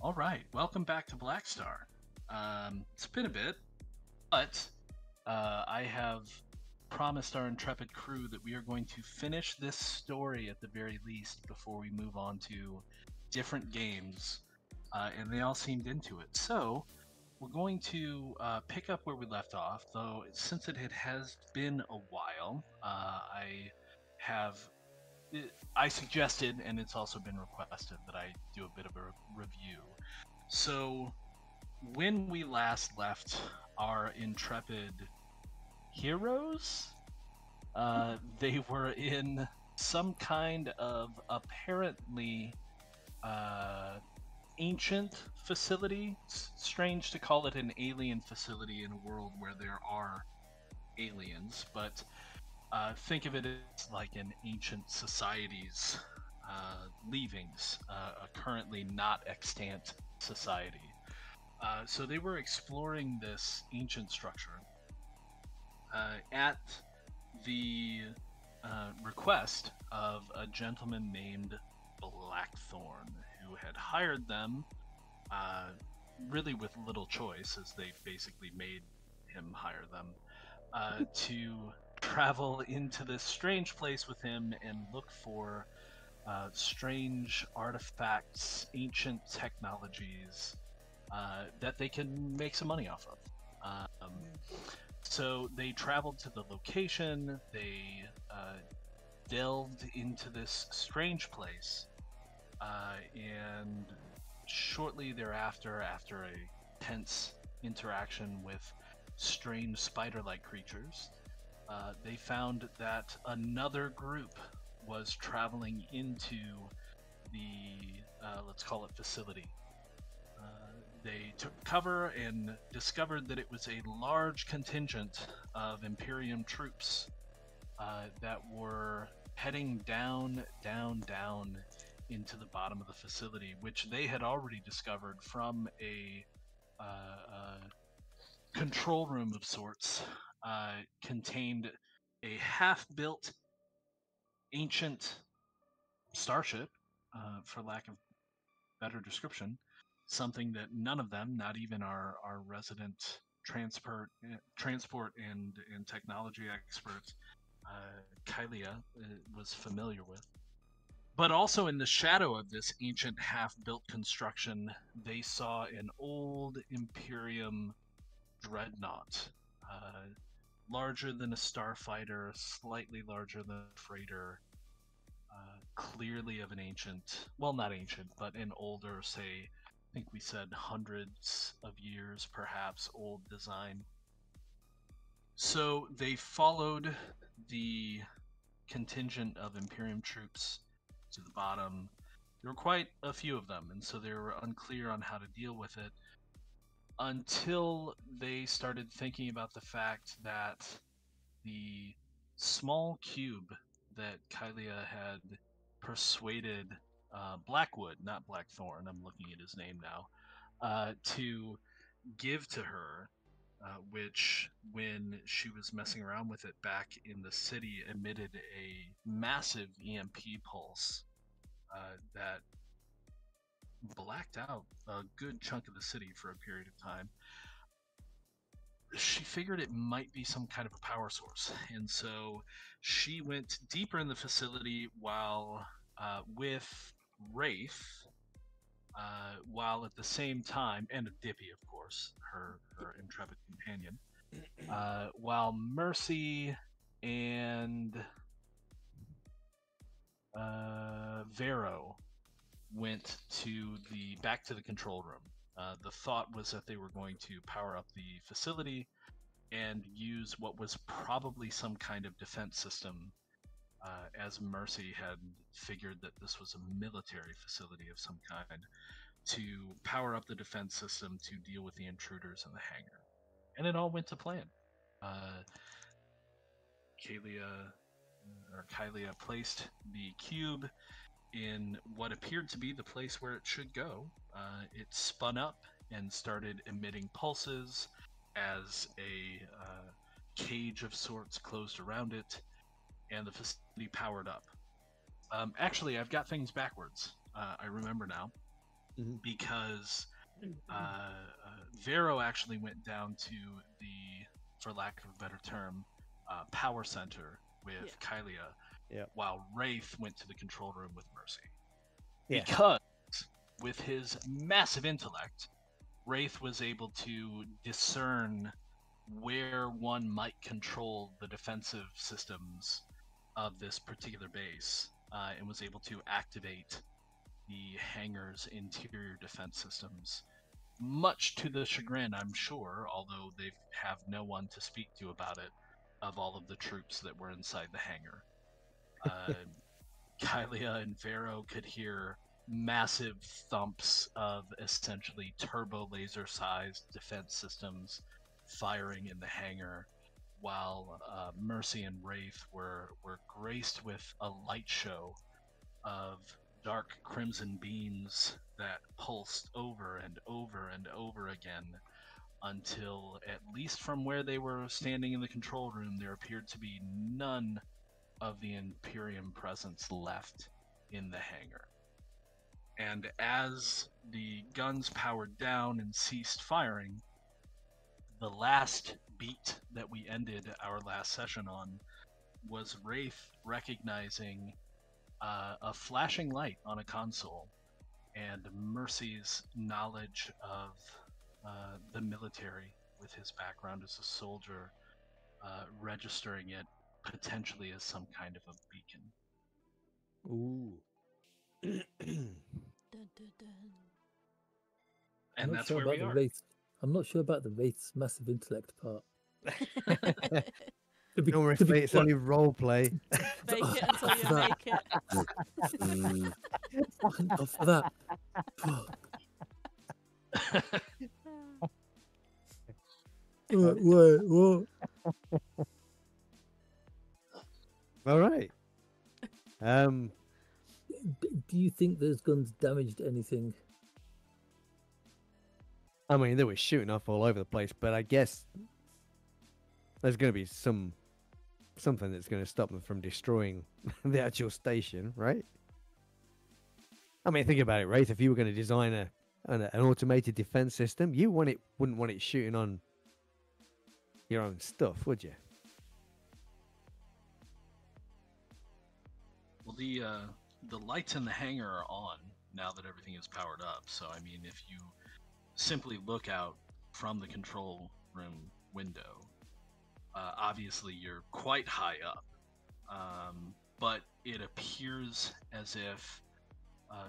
All right, welcome back to Black Star. It's been a bit, but I have promised our intrepid crew that we are going to finish this story at the very least before we move on to different games, and they all seemed into it. So we're going to pick up where we left off, though since has been a while, have I suggested, and it's also been requested that I do a bit of a review. So when we last left our intrepid heroes, they were in some kind of apparently uh, ancient facility. It's strange to call it an alien facility in a world where there are aliens, but think of it as like an ancient society's leavings, a currently not extant society. So they were exploring this ancient structure at the request of a gentleman named Blackthorn, who had hired them, really with little choice, as they basically made him hire them, to travel into this strange place with him and look for strange artifacts, ancient technologies that they can make some money off of. Um, so they traveled to the location, they delved into this strange place, and shortly thereafter, after a tense interaction with strange spider like creatures, they found that another group was traveling into the, let's call it, facility. They took cover and discovered that it was a large contingent of Imperium troops that were heading down, down, down into the bottom of the facility, which they had already discovered from a control room of sorts, contained a half-built ancient starship, for lack of better description, something that none of them, not even our resident transport and technology experts, Kylia, was familiar with. But also in the shadow of this ancient half-built construction, they saw an old Imperium dreadnought, larger than a starfighter, slightly larger than a freighter, clearly of an ancient, well, not ancient, but an older, say, I think we said hundreds of years, perhaps, old design. So they followed the contingent of Imperium troops to the bottom. There were quite a few of them, and so they were unclear on how to deal with it until they started thinking about the fact that the small cube that Kylia had persuaded Blackwood, not Blackthorn, I'm looking at his name now, to give to her, which, when she was messing around with it back in the city, emitted a massive EMP pulse that blacked out a good chunk of the city for a period of time. She figured it might be some kind of a power source, and so she went deeper in the facility while with Wraith, while at the same time, and Dippy, of course, her intrepid companion, while Mercy and Vero went back to the control room. The thought was that they were going to power up the facility and use what was probably some kind of defense system, as Mercy had figured that this was a military facility of some kind, to power up the defense system to deal with the intruders in the hangar. And it all went to plan. Uh, Kylia placed the cube in what appeared to be the place where it should go. It spun up and started emitting pulses as a cage of sorts closed around it, and the facility powered up. Actually, I've got things backwards. I remember now. because Vero actually went down to the, for lack of a better term, power center with Kylia, while Wraith went to the control room with Mercy. Yeah. Because with his massive intellect, Wraith was able to discern where one might control the defensive systems of this particular base, and was able to activate the hangar's interior defense systems, much to the chagrin, I'm sure, although they have no one to speak to about it, of all of the troops that were inside the hangar. Kylia and Vero could hear massive thumps of essentially turbo laser sized defense systems firing in the hangar, while Mercy and Wraith were graced with a light show of dark crimson beams that pulsed over and over and over again until, at least from where they were standing in the control room, there appeared to be none of the Imperium presence left in the hangar. And as the guns powered down and ceased firing, the last beat that we ended our last session on was Wraith recognizing a flashing light on a console, and Mercy's knowledge of the military, with his background as a soldier, registering it potentially as some kind of a beacon. Ooh. And that's where we are. I'm not sure about the Wraith's massive intellect part. Don't worry, it's only role play. Make it until you make it. For that. What? All right. Do you think those guns damaged anything? I mean, they were shooting off all over the place, but I guess there's going to be something that's going to stop them from destroying the actual station, right? I mean, think about it, Wraith. If you were going to design an automated defense system, you wouldn't want it shooting on your own stuff, would you? Well, the lights in the hangar are on now that everything is powered up. So, I mean, if you simply look out from the control room window, obviously you're quite high up, but it appears as if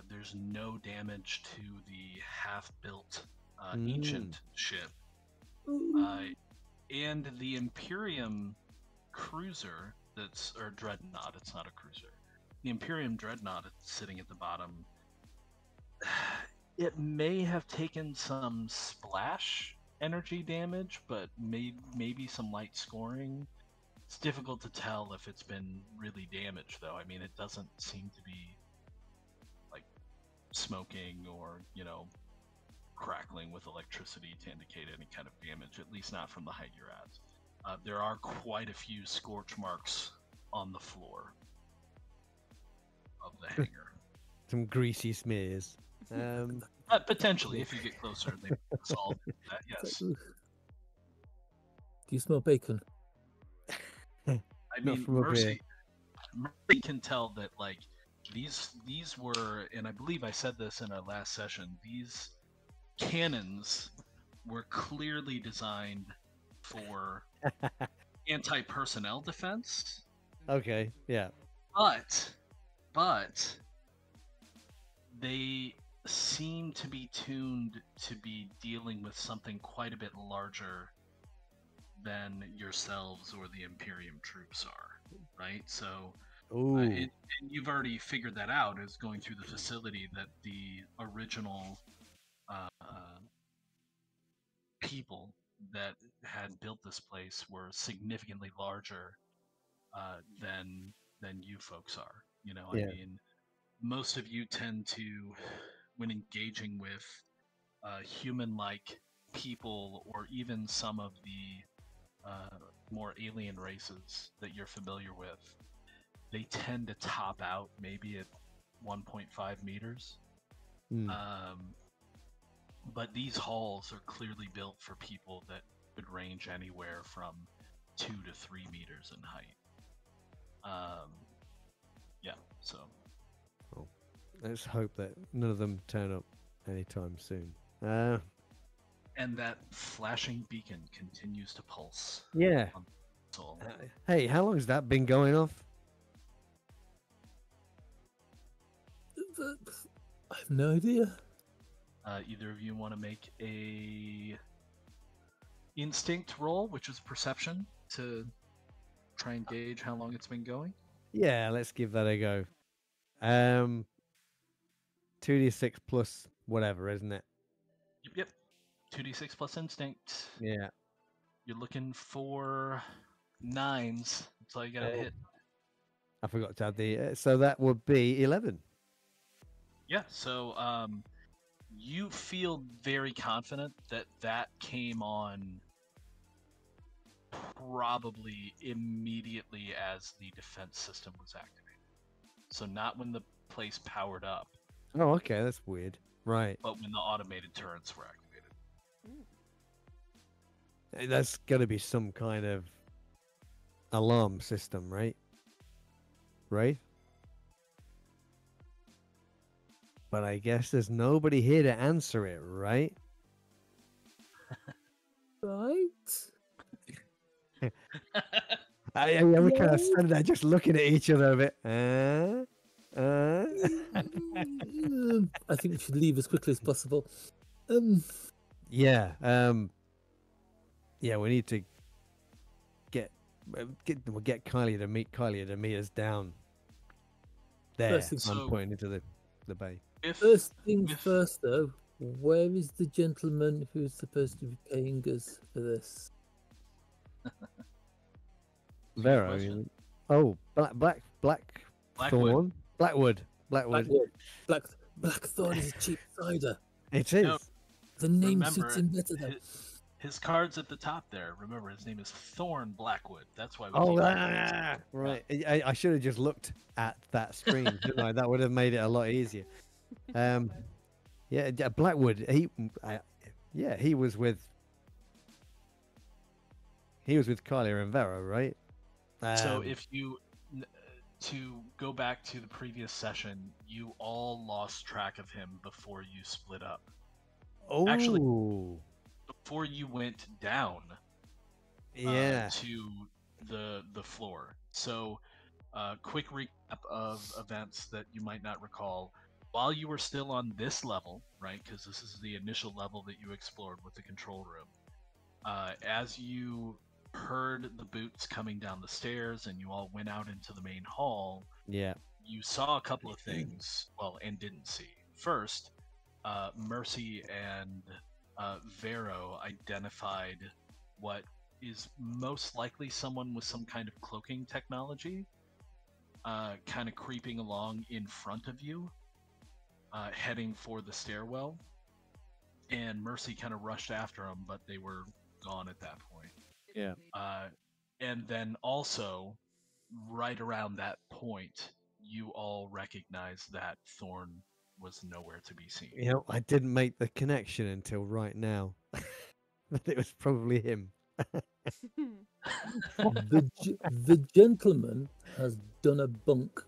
there's no damage to the half-built ancient ship, and the Imperium cruiser or dreadnought. It's not a cruiser. The Imperium dreadnought sitting at the bottom. It may have taken some splash energy damage, but maybe some light scoring. It's difficult to tell if it's been really damaged, though. I mean, it doesn't seem to be like smoking or, crackling with electricity to indicate any kind of damage, at least not from the height you're at. There are quite a few scorch marks on the floor of the hangar. Some greasy smears. Potentially, if you get closer, they solve that. Yes. Do you smell bacon? I mean, Mercy can tell that, like, these were, and I believe I said this in our last session, these cannons were clearly designed for anti-personnel defense. Okay, yeah. But they seem to be tuned to be dealing with something quite a bit larger than yourselves or the Imperium troops are, right? So, and you've already figured that out as going through the facility, that the original people that had built this place were significantly larger than you folks are. I mean, most of you tend to, when engaging with human-like people, or even some of the more alien races that you're familiar with, they tend to top out maybe at 1.5 meters. Mm. But these halls are clearly built for people that could range anywhere from 2 to 3 meters in height. Yeah, so. Well, let's hope that none of them turn up anytime soon. And that flashing beacon continues to pulse. Yeah. On the console. Hey, how long has that been going off? I have no idea. Either of you want to make a instinct roll, which is perception, to try and gauge how long it's been going? Yeah, let's give that a go. 2d6 plus whatever, isn't it? Yep. 2d6 plus instinct. Yeah. You're looking for 9s. That's all you gotta hit. I forgot to add the. So that would be 11. Yeah. So you feel very confident that that came on probably immediately as the defense system was activated. So not when the place powered up, Oh, okay, that's weird. Right. but when the automated turrets were activated. That's got to be some kind of alarm system, right? Right? But I guess there's nobody here to answer it, right? Right? We kind of stand there just looking at each other a bit. I think we should leave as quickly as possible. Yeah. Yeah, we need to get Kylie to meet us down there. First things- I'm So- pointing into the bay. First things if- first, though, where is the gentleman who's supposed to be paying us for this? Vero. question. Oh, Blackthorn. Blackwood. Blackwood. Blackthorn is a cheap cider. It is. No. The name Remember, suits him better, though. his card's at the top there. Remember, his name is Thorn Blackwood. That's why we Oh, keep right. I should have just looked at that screen, shouldn't I? That would have made it a lot easier. Yeah, Blackwood. He was with Kylie and Vero, right? So if you, to go back to the previous session, you all lost track of him before you split up. actually- Before you went down yeah, to the floor. So, quick recap of events that you might not recall. While you were still on this level, right, because this is the initial level that you explored with the control room, as you heard the boots coming down the stairs and you all went out into the main hall, yeah, you saw a couple of things, well, and didn't see. First, Mercy and Vero identified what is most likely someone with some kind of cloaking technology, kind of creeping along in front of you, heading for the stairwell. And Mercy kind of rushed after them, but they were gone at that point. yeah. And then also, right around that point, you all recognized that Thorn was nowhere to be seen. You know, I didn't make the connection until right now. But it was probably him. The gentleman has done a bunk.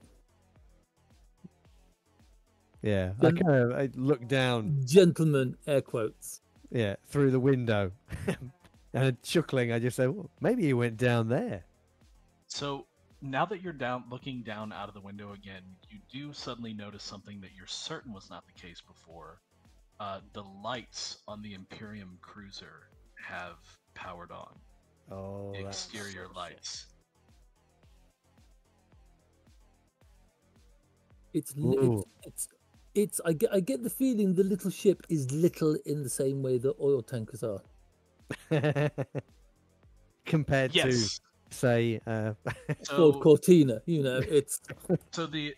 Yeah, Then- I looked down, Gentleman, air quotes. yeah, through the window, and chuckling, I just said, well, maybe he went down there. So now that you're looking down out of the window again, you do suddenly notice something that you're certain was not the case before. The lights on the Imperium cruiser have powered on. Oh, The that's exterior lights. Ooh. It's I get the feeling the little ship is little in the same way that oil tankers are. compared to, Yes. say, Ford So, Cortina, you know, it's so the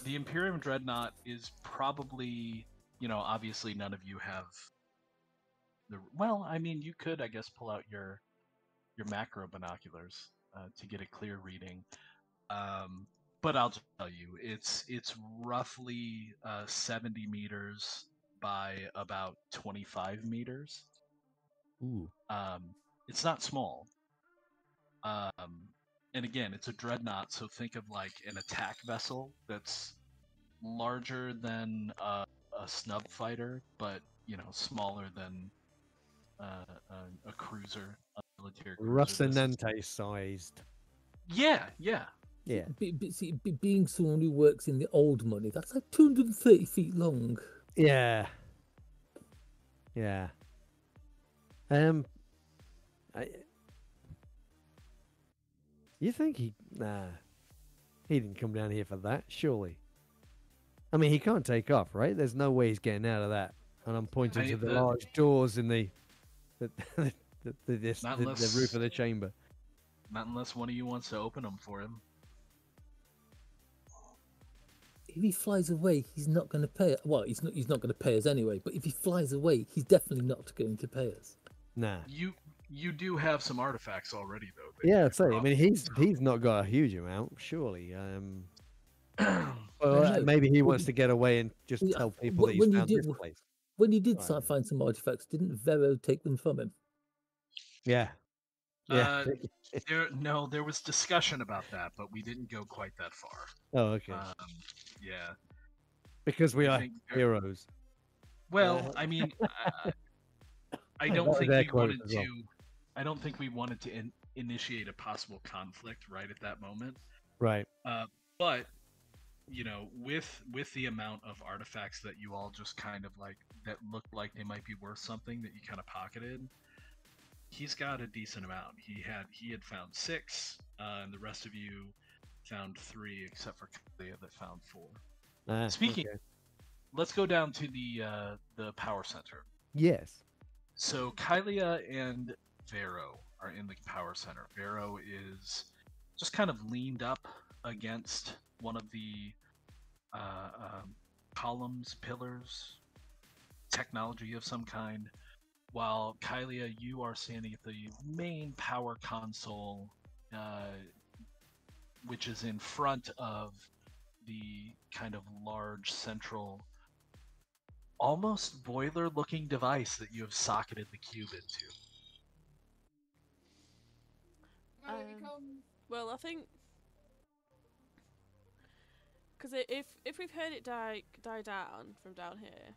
Imperium Dreadnought is probably, obviously none of you have the. Well, I mean, you could, I guess, pull out your macro binoculars to get a clear reading. but I'll tell you, it's roughly 70 meters by about 25 meters. Ooh. It's not small. And again, it's a dreadnought, so think of like an attack vessel that's larger than a snub fighter, but smaller than a cruiser, a military cruiser. Rocinante sized. Yeah, yeah. Yeah. See, being someone who works in the old money, that's like 230 feet long. Yeah. Yeah. You think he? Nah, he didn't come down here for that, surely. I mean, he can't take off, right? There's no way he's getting out of that. And I'm pointing to the large doors in the roof of the chamber. Not unless one of you wants to open them for him. If he flies away, he's not going to pay us. Well, he's not going to pay us anyway. But if he flies away, he's definitely not going to pay us. Nah. You do have some artifacts already, though. Yeah, I'd say. I mean, he's not got a huge amount, surely. Well, maybe he wants to get away and just tell people that he's found this place. When you did find some artifacts, didn't Vero take them from him? Yeah. Yeah. There was discussion about that, but we didn't go quite that far. Oh, okay. Yeah. Because we are heroes. Well, I mean, I don't think we wanted to. I don't think we wanted to initiate a possible conflict right at that moment. Right. But with the amount of artifacts that you all just kind of like that looked like they might be worth something that you kind of pocketed, he's got a decent amount. He had found 6, and the rest of you found 3, except for Kalia that found 4. Speaking, let's go down to the power center. Yes. So Kylia and Vero are in the power center. Vero is just kind of leaned up against one of the columns, pillars, technology of some kind, while Kylia, you are standing at the main power console, which is in front of the kind of large central, almost boiler-looking device that you have socketed the cube into. Well, I think because if we've heard it die down from down here.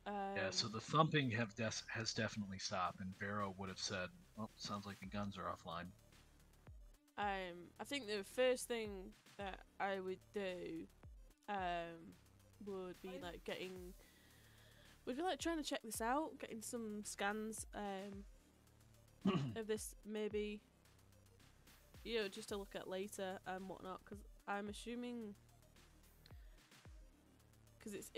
Yeah, so the thumping has definitely stopped, and Vero would have said, "Well, sounds like the guns are offline." I think the first thing that I would do, would be like trying to check this out, getting some scans, of this maybe, just to look at later and whatnot, because I'm assuming. Because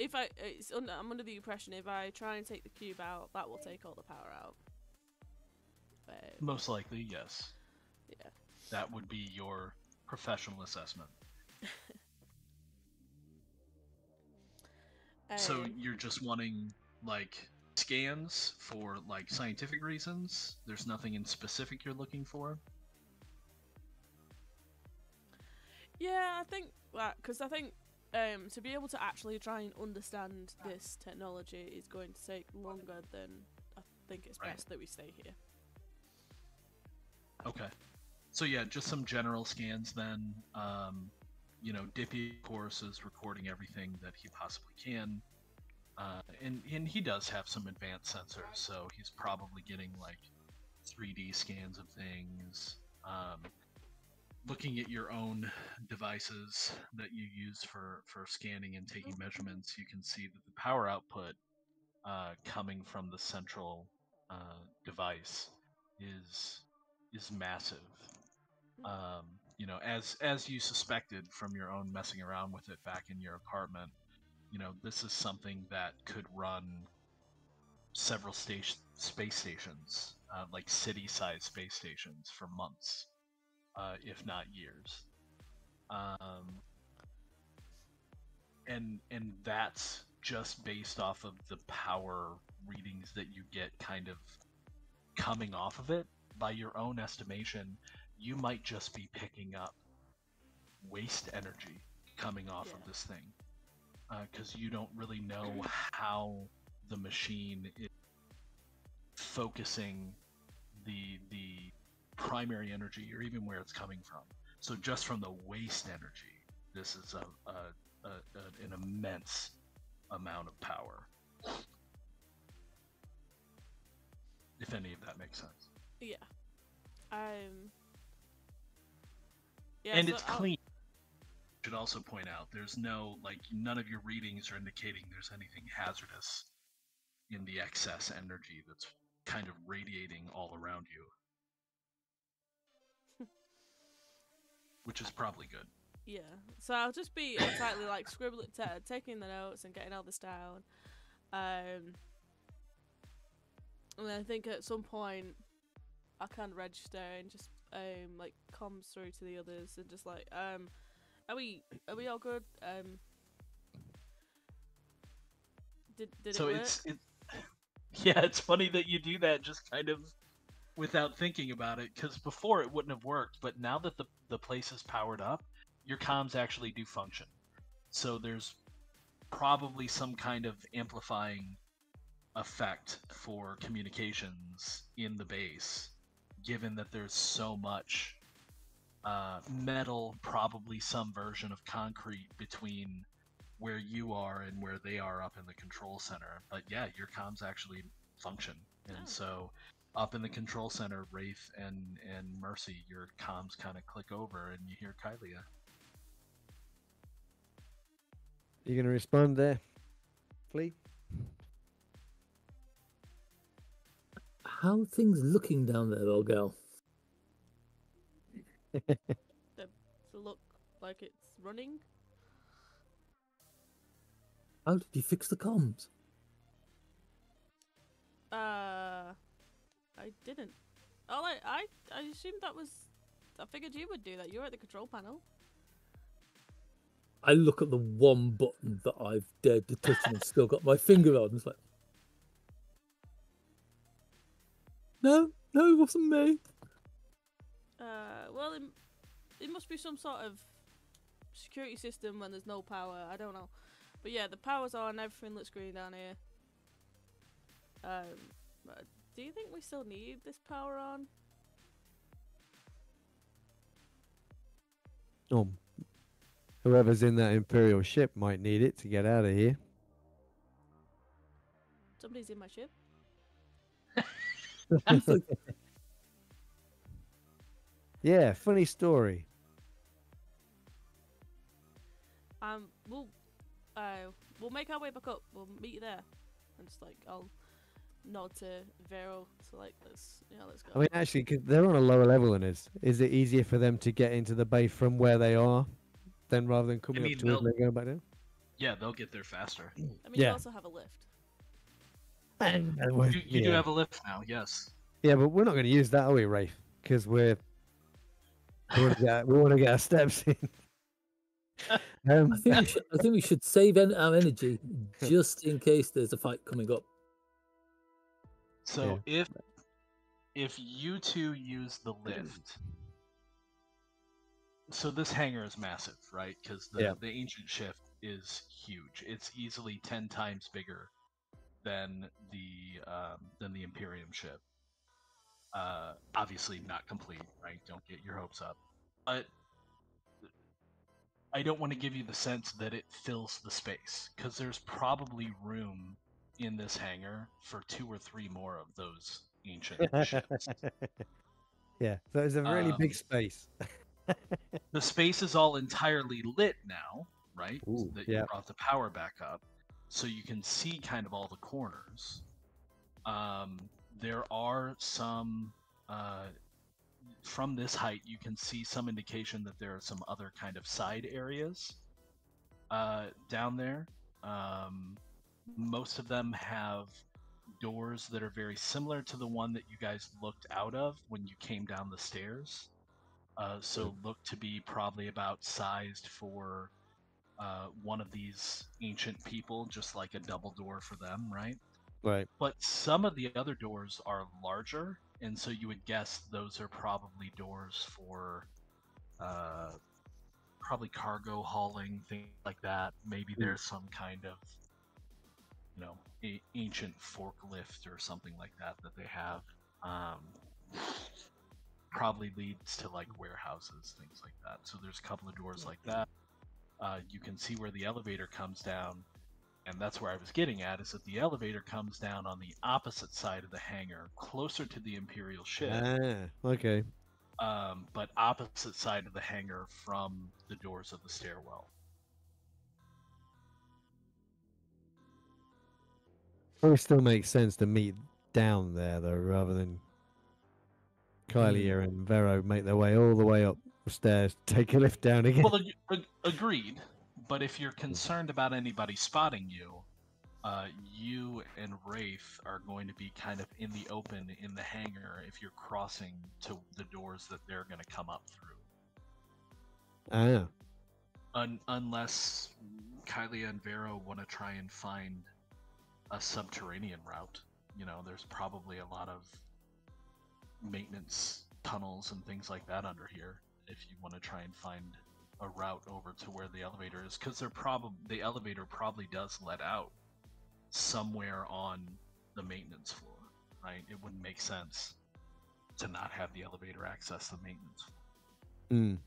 I'm under the impression if I try and take the cube out, that will take all the power out. Most likely, yes. Yeah. That would be your professional assessment. So you're just wanting, like, scans for, like, scientific reasons? There's nothing in specific you're looking for? Yeah, I think that, because I think to be able to actually try and understand this technology is going to take longer than I think it's best that we stay here. Okay. So yeah, just some general scans then. Dippy, of course, is recording everything that he possibly can. And he does have some advanced sensors, so he's probably getting, like, 3D scans of things. Looking at your own devices that you use for scanning and taking measurements, you can see that the power output coming from the central device is massive. As you suspected from your own messing around with it back in your apartment, this is something that could run several space stations, like city-sized space stations, for months. If not years, and that's just based off of the power readings that you get kind of coming off of it. By your own estimation, you might just be picking up waste energy coming off of Yeah. this thing, because you don't really know how the machine is focusing the primary energy or even where it's coming from. So just from the waste energy, this is an immense amount of power. If any of that makes sense. Yeah. Yeah. And so it's I'll- clean. Should also point out there's no, like, none of your readings are indicating there's anything hazardous in the excess energy that's kind of radiating all around you. Which is probably good. Yeah, so I'll just be exactly like scribbling, taking the notes and getting all this down. And then I think at some point I can register and just like comes through to the others and just like are we all good? Did So it work? yeah, it's funny that you do that just kind of without thinking about it, because before it wouldn't have worked, but now that the place is powered up, your comms actually do function. So there's probably some kind of amplifying effect for communications in the base, given that there's so much metal, probably some version of concrete between where you are and where they are up in the control center. But yeah, your comms actually function. And Oh. so up in the control center, Wraith and Mercy, your comms kind of click over and you hear Kylia. You gonna respond there, Flea? How are things looking down there, old girl? Does it look like it's running? How did you fix the comms? I didn't. Oh, I assumed that was. I figured you would do that. You're at the control panel. I look at the one button that I've dared to touch and I've still got my finger on. It's like, no, it wasn't me. Well, it must be some sort of security system when there's no power. I don't know, but yeah, the power's on. Everything looks green down here. But do you think we still need this power on? Oh, whoever's in that Imperial ship might need it to get out of here. Somebody's in my ship. It's like, Yeah, funny story. We'll make our way back up. We'll meet you there. And just like I'll nod to Vero to like let's go. I mean, actually, 'cause they're on a lower level than us, is it easier for them to get into the bay from where they are, then rather than coming mean, up to us and then going back down? Yeah, they'll get there faster. I mean, yeah. you also have a lift. You do have a lift now, yes. Yeah, but we're not going to use that, are we, Rafe? Because we want to get our steps in. I think we should save our energy just in case there's a fight coming up. So if you two use the lift, so this hangar is massive, right? Because the ancient ship is huge. It's easily 10 times bigger than the Imperium ship. Obviously not complete, right? Don't get your hopes up. But I don't want to give you the sense that it fills the space, because there's probably room in this hangar for 2 or 3 more of those ancient ships. Yeah, so it's a really big space. The space is all entirely lit now, right? Ooh, that you brought the power back up, so you can see kind of all the corners. There are some from this height, you can see some indication that there are some other kind of side areas down there. Most of them have doors that are very similar to the one that you guys looked out of when you came down the stairs. So look to be probably about sized for one of these ancient people, just like a double door for them, right? Right. But some of the other doors are larger, and so you would guess those are probably doors for probably cargo hauling, things like that. Maybe there's some kind of, ancient forklift or something like that they have. Probably leads to like warehouses, things like that. So there's a couple of doors like that. You can see where the elevator comes down, and that's where I was getting at, is that the elevator comes down on the opposite side of the hangar, closer to the Imperial ship, Okay. but opposite side of the hangar from the doors of the stairwell. Probably still makes sense to meet down there though, rather than Kylie and Vero make their way all the way up the stairs, take a lift down again. Well, agreed. But if you're concerned about anybody spotting you, you and Wraith are going to be kind of in the open in the hangar if you're crossing to the doors that they're going to come up through. Unless Kylie and Vero want to try and find a subterranean route. There's probably a lot of maintenance tunnels and things like that under here if you want to try and find a route over to where the elevator is, because the elevator probably does let out somewhere on the maintenance floor, right? It wouldn't make sense to not have the elevator access the maintenance floor.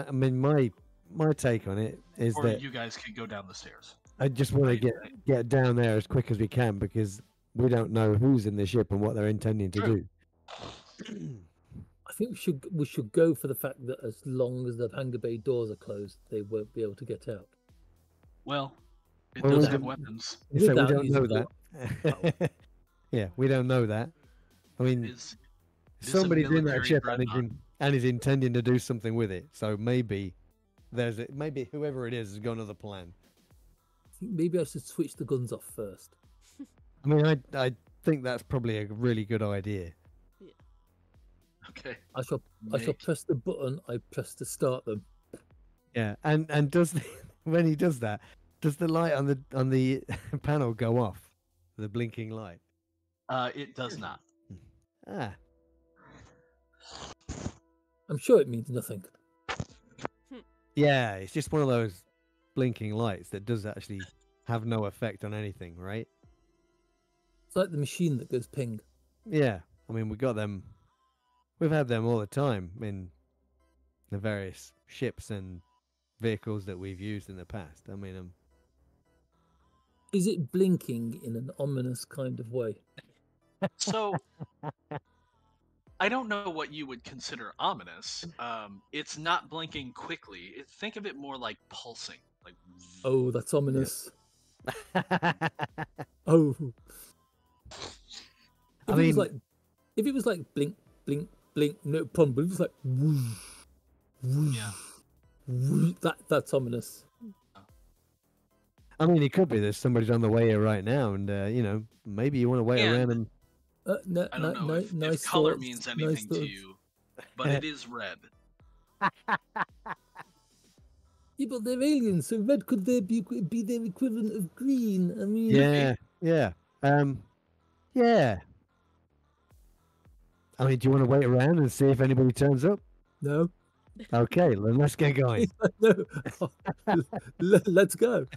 I mean, my take on it is or that you guys can go down the stairs. I just want to get down there as quick as we can, because we don't know who's in the ship and what they're intending to do. I think we should go for the fact that as long as the hangar bay doors are closed, they won't be able to get out. Well, it does have weapons. So we don't know that. Yeah, we don't know that. I mean, somebody's in that ship and is intending to do something with it. So maybe maybe whoever it is has got another plan. I think maybe I should switch the guns off first. I mean, I think that's probably a really good idea. Yeah. Okay. I shall press the button I press to start them. Yeah, and when he does that, does the light on the panel go off? The blinking light? It does not. Ah. I'm sure it means nothing. Yeah, it's just one of those blinking lights that does actually have no effect on anything, right? It's like the machine that goes ping. Yeah, I mean, we've had them all the time in the various ships and vehicles that we've used in the past. I mean, is it blinking in an ominous kind of way? So, I don't know what you would consider ominous. It's not blinking quickly. Think of it more like pulsing. Like, oh, that's ominous. Oh. If it was like blink, blink, blink, no problem. But it was like whoosh, whoosh, yeah. Whoosh, that's ominous. I mean, it could be that somebody's on the way here right now, and maybe you want to wait around and. I don't know if color means anything to you, but it is red. Yeah, but they're aliens, so red could be their equivalent of green? I mean, yeah. Yeah. I mean, do you want to wait around and see if anybody turns up? No. Okay, then let's get going. No. Let's go.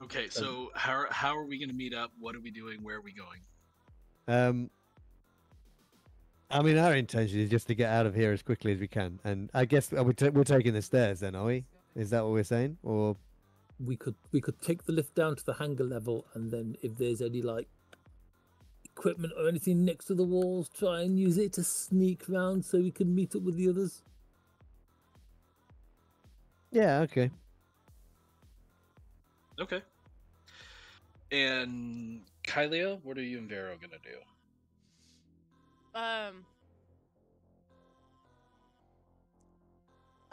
Okay, so how are we going to meet up? What are we doing? Where are we going? I mean, our intention is just to get out of here as quickly as we can, and I guess we're taking the stairs. Then, are we? Is that what we're saying? Or we could take the lift down to the hangar level, and then if there's any like equipment or anything next to the walls, try and use it to sneak round so we can meet up with the others. Yeah. Okay. Okay. And Kylia, what are you and Vero gonna do?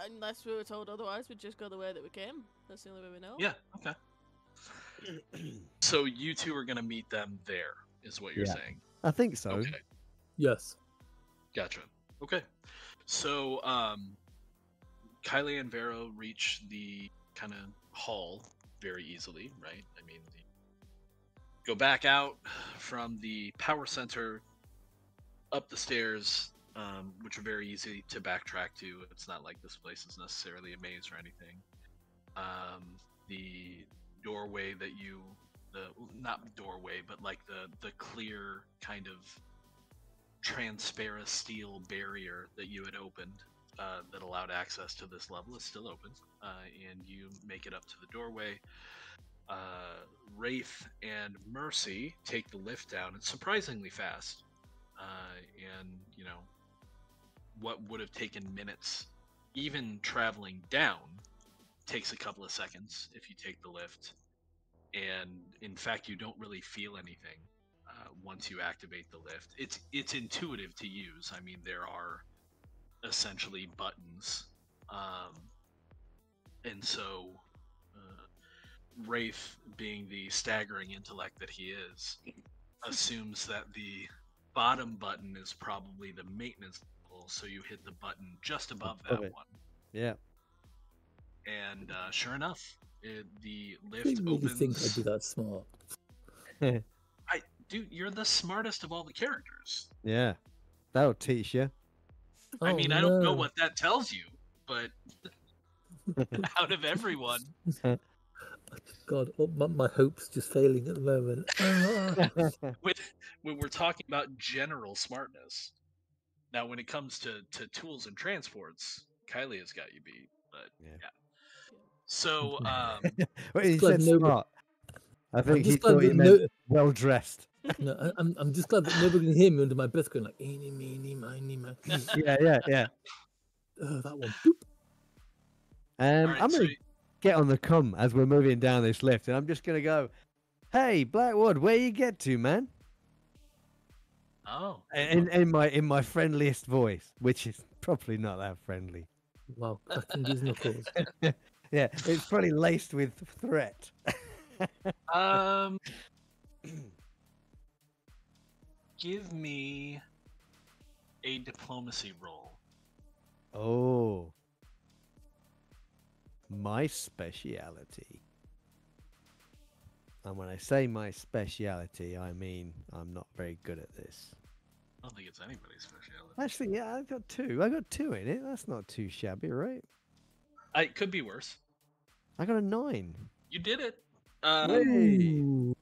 Unless we were told otherwise, we'd just go the way that we came. That's the only way we know. Yeah, okay. So you two are gonna meet them there, is what you're saying? I think so. Okay. Yes. Gotcha. Okay. So, Kylie and Vero reach the kind of hall very easily, right? I mean, go back out from the power center, up the stairs, which are very easy to backtrack to. It's not like this place is necessarily a maze or anything. The doorway that not doorway, but like the clear kind of transparent steel barrier that you had opened that allowed access to this level is still open, and you make it up to the doorway. Wraith and Mercy take the lift down. It's surprisingly fast, and what would have taken minutes, even traveling down, takes a couple of seconds if you take the lift. And in fact, you don't really feel anything once you activate the lift. It's intuitive to use. I mean, there are essentially buttons, and so Wraith, being the staggering intellect that he is, assumes that the bottom button is probably the maintenance level, so you hit the button just above that one. Yeah. And sure enough, the I lift didn't really opens. think I'd be that smart. Dude, you're the smartest of all the characters. Yeah. That'll teach you. I Oh, mean, I don't know no. what that tells you, but out of everyone, God, my hope's just failing at the moment. Ah. when we're talking about general smartness, now when it comes to tools and transports, Kylie has got you beat. But yeah. So Well, he glad said nobody- smart. I think he just glad thought he that meant well dressed. No, I'm just glad that nobody can hear me under my breath going like, eeny, meeny, miny, mo. Yeah. That one. Boop. all right, I'm so gonna get on the comm as we're moving down this lift, and I'm just gonna go, "Hey, Blackwood, where you get to, man?" oh, In my friendliest voice, which is probably not that friendly. Wow, cracking his knuckles. Yeah, it's probably laced with threat. give me a diplomacy roll. Oh, my speciality. And when I say my speciality, I mean I'm not very good at this. I don't think it's anybody's specialty. Actually, yeah, I got two. I got two in it. That's not too shabby, right? It could be worse. I got a 9. You did it. Hey. Ooh.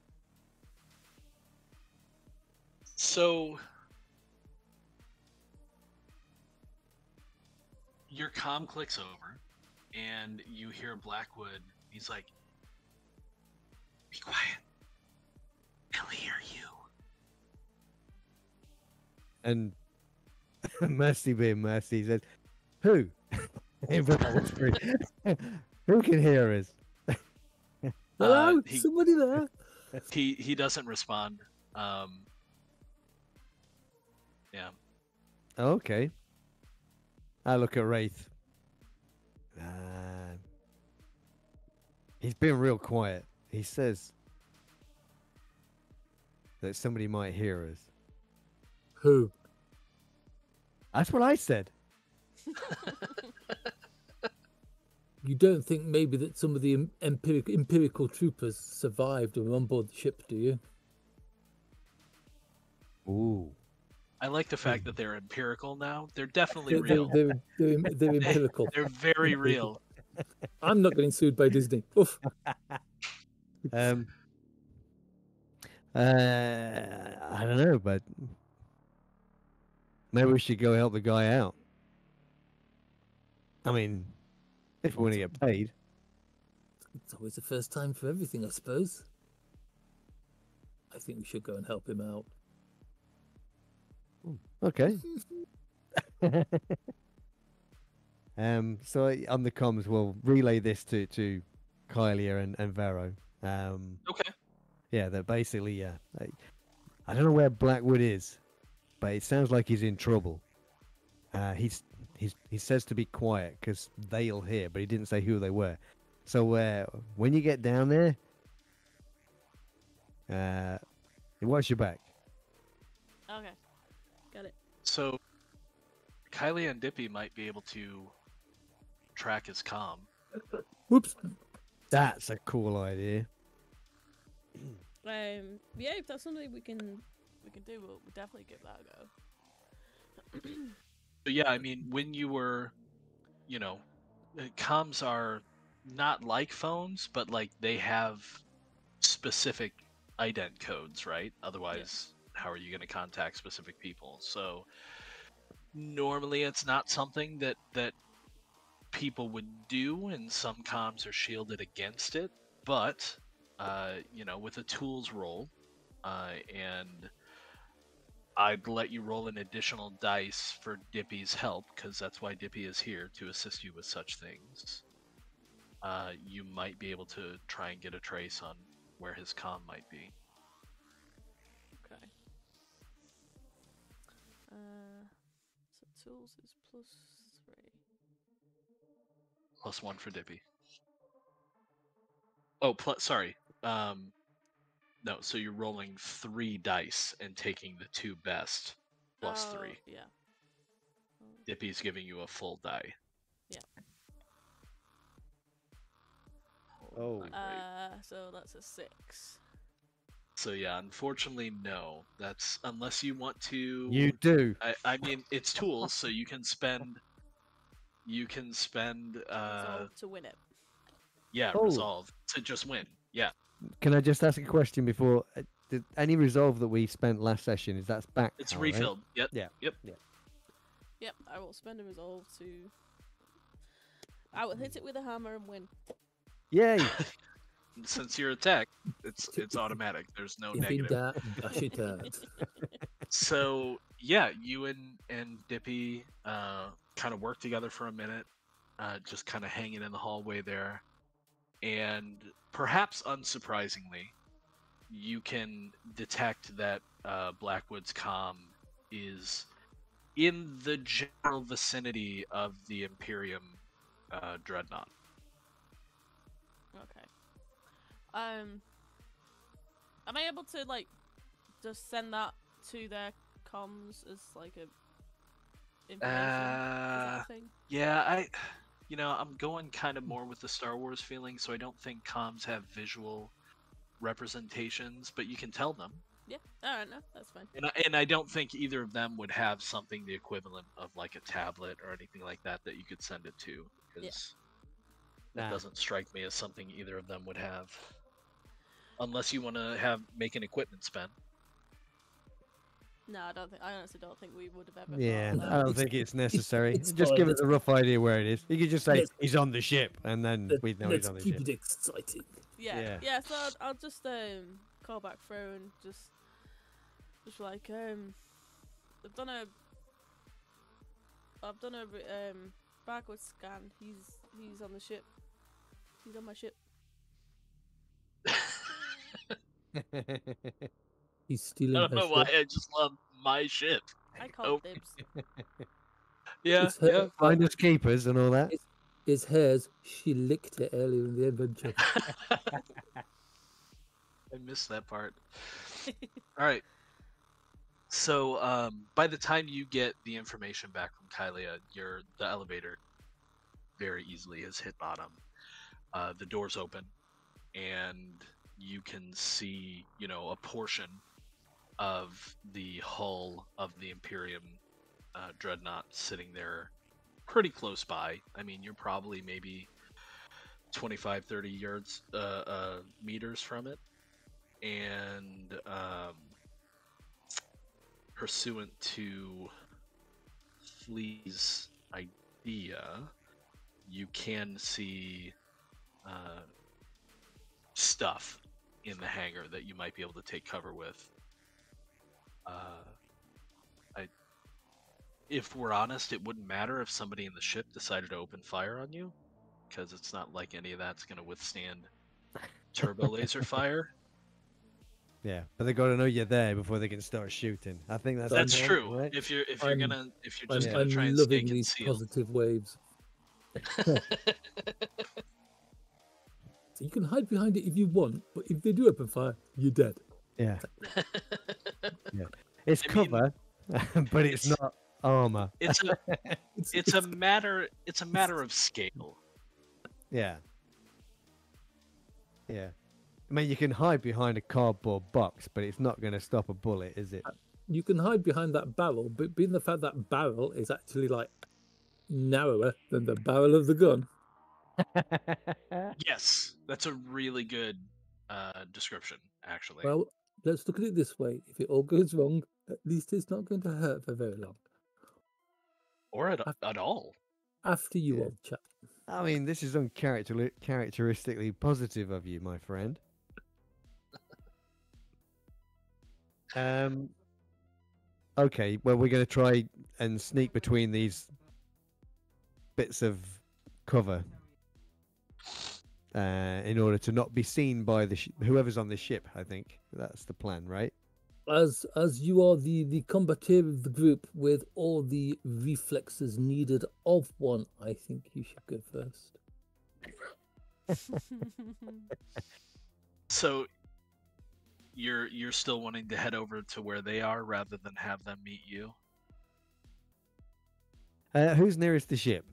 So your comm clicks over, and you hear Blackwood. He's like, "Be quiet. He'll hear you." And Mercy being Mercy says, "Who?" Who can hear us? Hello? he- Somebody there? He doesn't respond. Yeah. Okay. I look at Wraith. He's been real quiet. He says that somebody might hear us. Who? That's what I said. You don't think maybe that some of the empirical troopers survived and were on board the ship, do you? Ooh. I like the fact that they're empirical now. They're definitely They're, real. they're empirical. They're very real. I'm not getting sued by Disney. Oof. I don't know, but maybe we should go help the guy out. I mean, if we want to get paid. It's always the first time for everything, I suppose. I think we should go and help him out. Okay. So on the comms, we'll relay this to Kylia and Vero. Okay. Yeah, that basically, I don't know where Blackwood is, but it sounds like he's in trouble. He says to be quiet because they'll hear, but he didn't say who they were. So when you get down there, watch your back. Okay. Got it. So Kylie and Dippy might be able to track his comm. Whoops. That's a cool idea. Yeah, if that's something we can do, we'll definitely give that a go. So yeah, I mean, when you were, you know, comms are not like phones, but like they have specific ident codes, right? Otherwise, how are you going to contact specific people? So normally it's not something that people would do, and some comms are shielded against it. But with a tools roll, and I'd let you roll an additional dice for Dippy's help, because that's why Dippy is here, to assist you with such things. You might be able to try and get a trace on where his comm might be. Okay. So tools is +3. +1 for Dippy. Oh, sorry. No, so you're rolling 3 dice and taking the 2 best +3. Yeah. Dippy's giving you a full die. Yeah. Oh. So that's a 6. So yeah, unfortunately, no. That's unless you want to. You do. I mean, it's tools, so you can spend. Resolve to win it. Yeah, Oh. resolve to just win. Yeah. Can I just ask a question before? Did any resolve that we spent last session, is that's back? It's now, right? refilled. Yep. Yeah. Yep. Yep, I will spend a resolve to. I will hit it with a hammer and win. Yay! Since you're attacked, it's automatic. There's no If in negative. doubt, dash it out. So yeah, you and Dippy kind of work together for a minute, just kind of hanging in the hallway there, and perhaps unsurprisingly, you can detect that Blackwood's comm is in the general vicinity of the Imperium dreadnought. Okay. Am I able to just send that to their comms as like a information? Is that a thing? Yeah, I'm going kind of more with the Star Wars feeling, so I don't think comms have visual representations, but you can tell them. Yeah. All right. No, that's fine. And I don't think either of them would have something the equivalent of like a tablet or anything like that you could send it to, because that doesn't strike me as something either of them would have, unless you want to make an equipment spend. No, I don't think. I honestly don't think we would have ever. Yeah, thought of I that. don't think it's necessary. it's Just fine, give us let's- a rough idea where it is. You could just say Let's- he's on the ship, and then we know he's Let's on the keep ship. it exciting. Yeah. Yeah. So I'll just call back through and just like I've done a backward scan. He's on the ship. He's on my ship. He's stealing I don't her know why ship. I just love my ship. I call Oh. dibs. Yeah, It's her- yeah. Finders keepers and all that. His hairs, she licked it earlier in the adventure. I missed that part. All right. So by the time you get the information back from Kylia, the elevator very easily has hit bottom. The doors open, and you can see, a portion of the hull of the Imperium dreadnought sitting there pretty close by. I mean, you're probably maybe 25, 30 yards, meters from it. And pursuant to Flea's idea, you can see stuff in the hangar that you might be able to take cover with. If we're honest, it wouldn't matter if somebody in the ship decided to open fire on you, because it's not like any of that's going to withstand turbo laser fire. Yeah, but they got to know you're there before they can start shooting. I think that's That's important, true. right? If you're just I'm gonna try and stay loving these concealed. positive waves. So you can hide behind it if you want, but if they do open fire, you're dead. Yeah. Yeah. It's I mean, cover, but it's not armor. It's a matter of scale. Yeah. Yeah. I mean, you can hide behind a cardboard box, but it's not going to stop a bullet, is it? You can hide behind that barrel, but being the fact that barrel is actually like narrower than the barrel of the gun. Yes, that's a really good description, actually. Well, let's look at it this way. If it all goes wrong, at least it's not going to hurt for very long. Or at all. After you, Yeah. old chap. I mean, this is uncharacteristically positive of you, my friend. Okay, well, we're going to try and sneak between these bits of cover in order to not be seen by the whoever's on the ship. I think that's the plan, right? As you are the combative of the group with all the reflexes needed of one, I think you should go first. So you're still wanting to head over to where they are rather than have them meet you? Who's nearest the ship?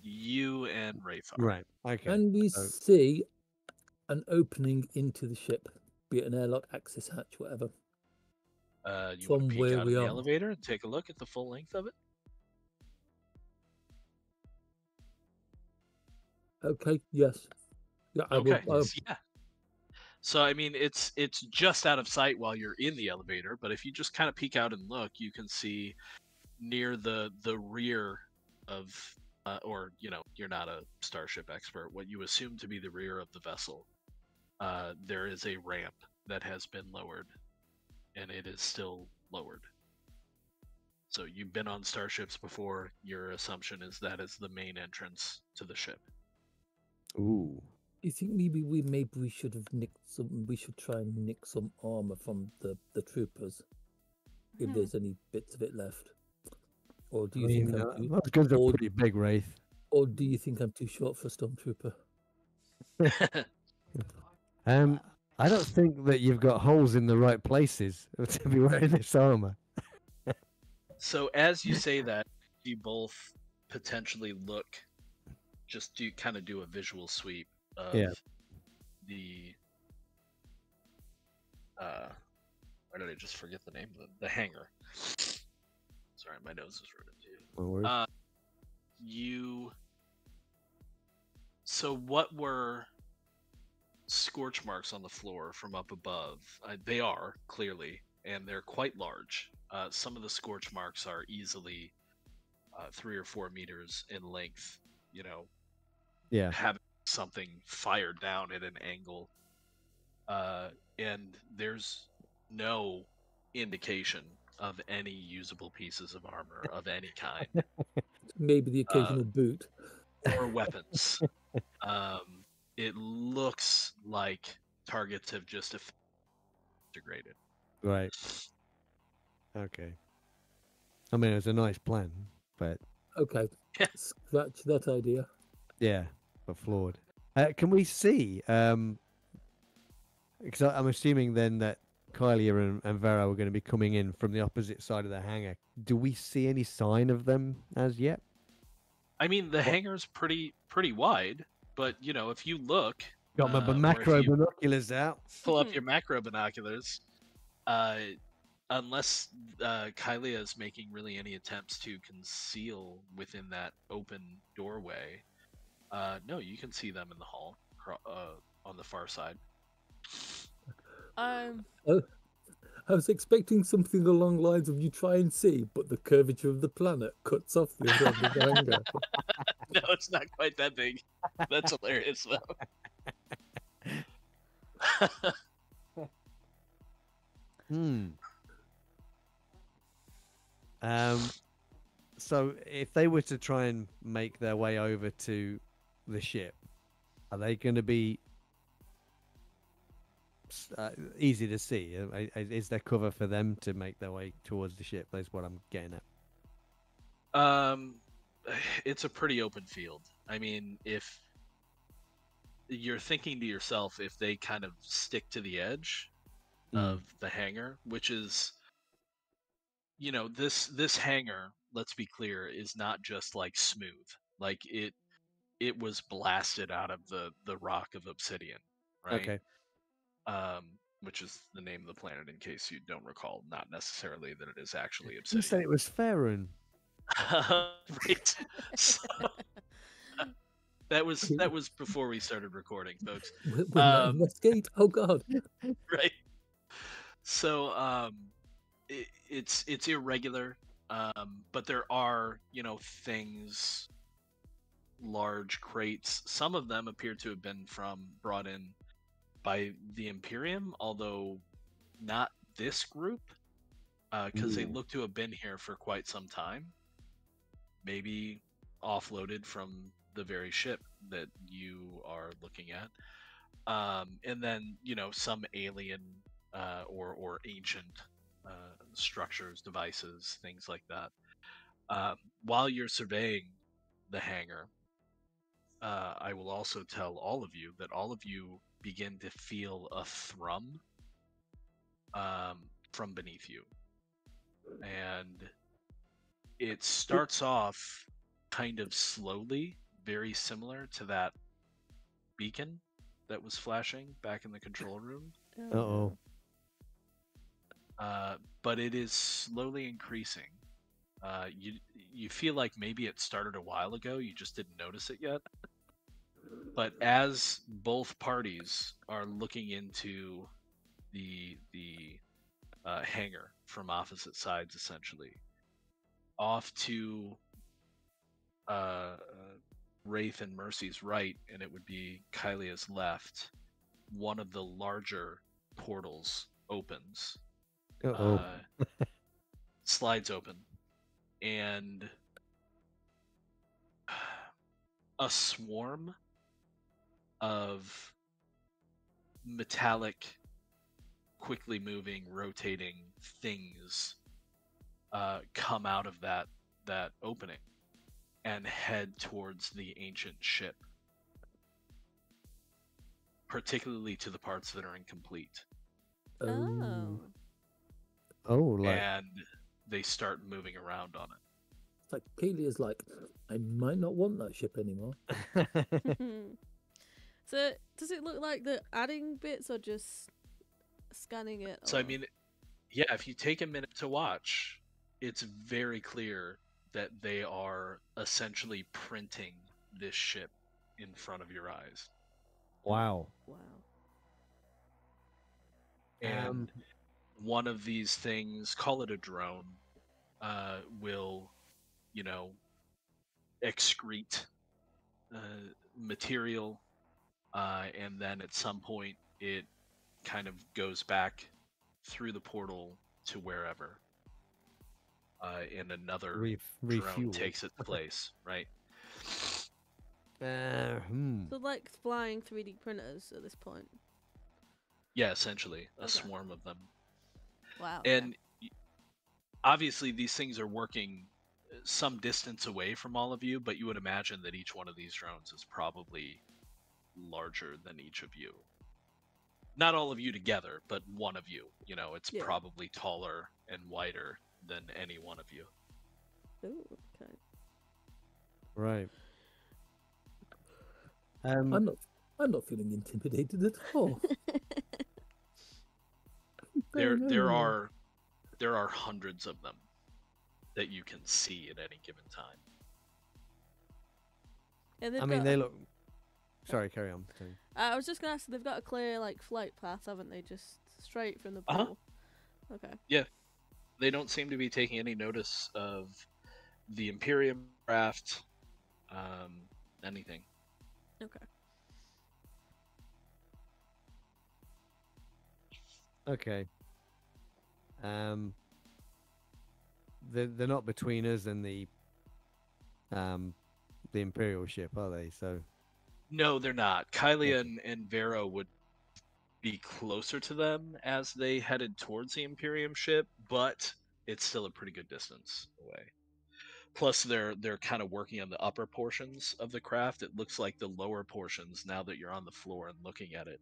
You and Rafe are. Right. Okay. And we so- see an opening into the ship, be it an airlock, access hatch, whatever. You want From to peek where out of we the are. elevator and take a look at the full length of it? Okay, yes. Yeah, I Okay. will. Yeah. So I mean, it's just out of sight while you're in the elevator, but if you just kind of peek out and look, you can see near the rear of, or you're not a starship expert. What you assume to be the rear of the vessel, there is a ramp that has been lowered, and it is still lowered. So you've been on starships before. Your assumption is that is the main entrance to the ship. Ooh. You think maybe we should have nicked some? We should try and nick some armor from the troopers, if there's any bits of it left. Or do you think those guns are pretty big, Wraith. or do you think I'm too short for a stormtrooper? I don't think that you've got holes in the right places to be wearing this armor. So as you say that, you both potentially look, just do a visual sweep of the why did I just forget the name of the hangar? Sorry, my nose is running too. So what were scorch marks on the floor from up above? They are clearly, and they're quite large. Some of the scorch marks are easily 3 or 4 meters in length. Having something fired down at an angle, and there's no indication of any usable pieces of armor of any kind. Maybe the occasional boot. Or weapons. It looks like targets have just integrated. Right. Okay. I mean, it's a nice plan, but Okay, scratch that idea. yeah, but flawed. Can we see? Because I'm assuming then that Kylia and Vera are going to be coming in from the opposite side of the hangar. Do we see any sign of them as yet? I mean, the hangar's pretty wide, but if you look, Got my macro binoculars out. pull up your macro binoculars. Unless Kylia is making really any attempts to conceal within that open doorway, no, you can see them in the hall on the far side. I was expecting something along the lines of you try and see, but the curvature of the planet cuts off the other end of the hangar. No, it's not quite that big. That's hilarious, though. So if they were to try and make their way over to the ship, are they going to be easy to see? Is there cover for them to make their way towards the ship? That's what I'm getting at. It's a pretty open field. I mean, if you're thinking to yourself, if they kind of stick to the edge of the hangar, which is, this hangar, let's be clear, is not just like smooth. Like it was blasted out of the rock of obsidian, right? Okay. which is the name of the planet in case you don't recall, not necessarily that it is actually You obsidian. said it was Faerun. Right. So, that was before we started recording, folks. We're not in Westgate. Oh God. Right. So it's irregular, but there are things, large crates. Some of them appear to have been brought in by the Imperium, although not this group, because they look to have been here for quite some time. Maybe offloaded from the very ship that you are looking at. And then some alien or ancient structures, devices, things like that. While you're surveying the hangar, I will also tell all of you that all of you begin to feel a thrum from beneath you, and it starts off kind of slowly, very similar to that beacon that was flashing back in the control room. Uh-oh. But it is slowly increasing. You feel like maybe it started a while ago, you just didn't notice it yet. But as both parties are looking into the hangar from opposite sides, essentially, off to Wraith and Mercy's right, and it would be Kylia's left, one of the larger portals opens. Uh-oh. Slides open, and a swarm of metallic, quickly moving, rotating things come out of that opening and head towards the ancient ship, particularly to the parts that are incomplete. Oh. Like And they start moving around on it. It's like Kaylia's like, I might not want that ship anymore. So, does it look like they're adding bits or just scanning it? So, I or- mean, yeah, if you take a minute to watch, it's very clear that they are essentially printing this ship in front of your eyes. wow. Wow. And one of these things, call it a drone, will, excrete material, and then at some point it kind of goes back through the portal to wherever, and another drone Refuel. takes its place, right? So, like flying 3D printers at this point. Yeah, essentially a Okay. swarm of them. Wow. And obviously these things are working some distance away from all of you, but you would imagine that each one of these drones is probably larger than each of you. Not all of you together, but one of you. It's Yeah. probably taller and wider than any one of you. Ooh, okay. Right. I'm not feeling intimidated at all. There are hundreds of them that you can see at any given time. And they've I mean, got they look. Sorry, carry on. Sorry. I was just gonna ask. They've got a clear flight path, haven't they? Just straight from the Uh-huh. pool. Okay. Yeah, they don't seem to be taking any notice of the Imperium craft, anything. Okay. Okay. They're not between us and the Imperial ship, are they? So No, they're not. Kylia and Vero would be closer to them as they headed towards the Imperium ship, but it's still a pretty good distance away. Plus, they're kind of working on the upper portions of the craft. It looks like the lower portions, now that you're on the floor and looking at it,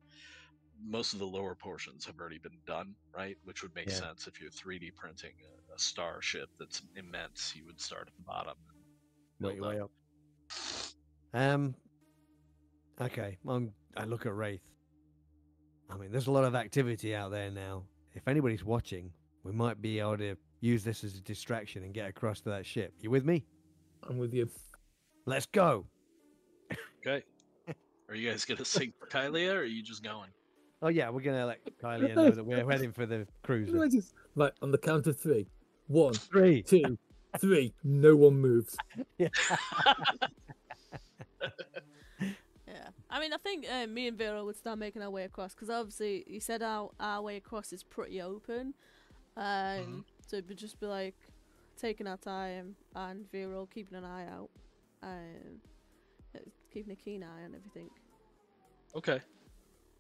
most of the lower portions have already been done, right? Which would make sense if you're 3D printing a starship that's immense. You would start at the bottom and work build your way up. up. Okay. I look at Wraith. I mean, there's a lot of activity out there now. If anybody's watching, we might be able to use this as a distraction and get across to that ship. You with me? I'm with you. Let's go. Okay. Are you guys gonna sing for Kylia, or are you just going? Oh yeah, we're gonna let Kylie know that we're heading for the cruiser. Right, on the count of 3. 1, 3. 2, 3. No one moves. Yeah. Yeah, I mean, I think me and Vera would start making our way across because obviously he said our way across is pretty open, so it would just be like taking our time and Vera keeping an eye out, keeping a keen eye on everything. Okay.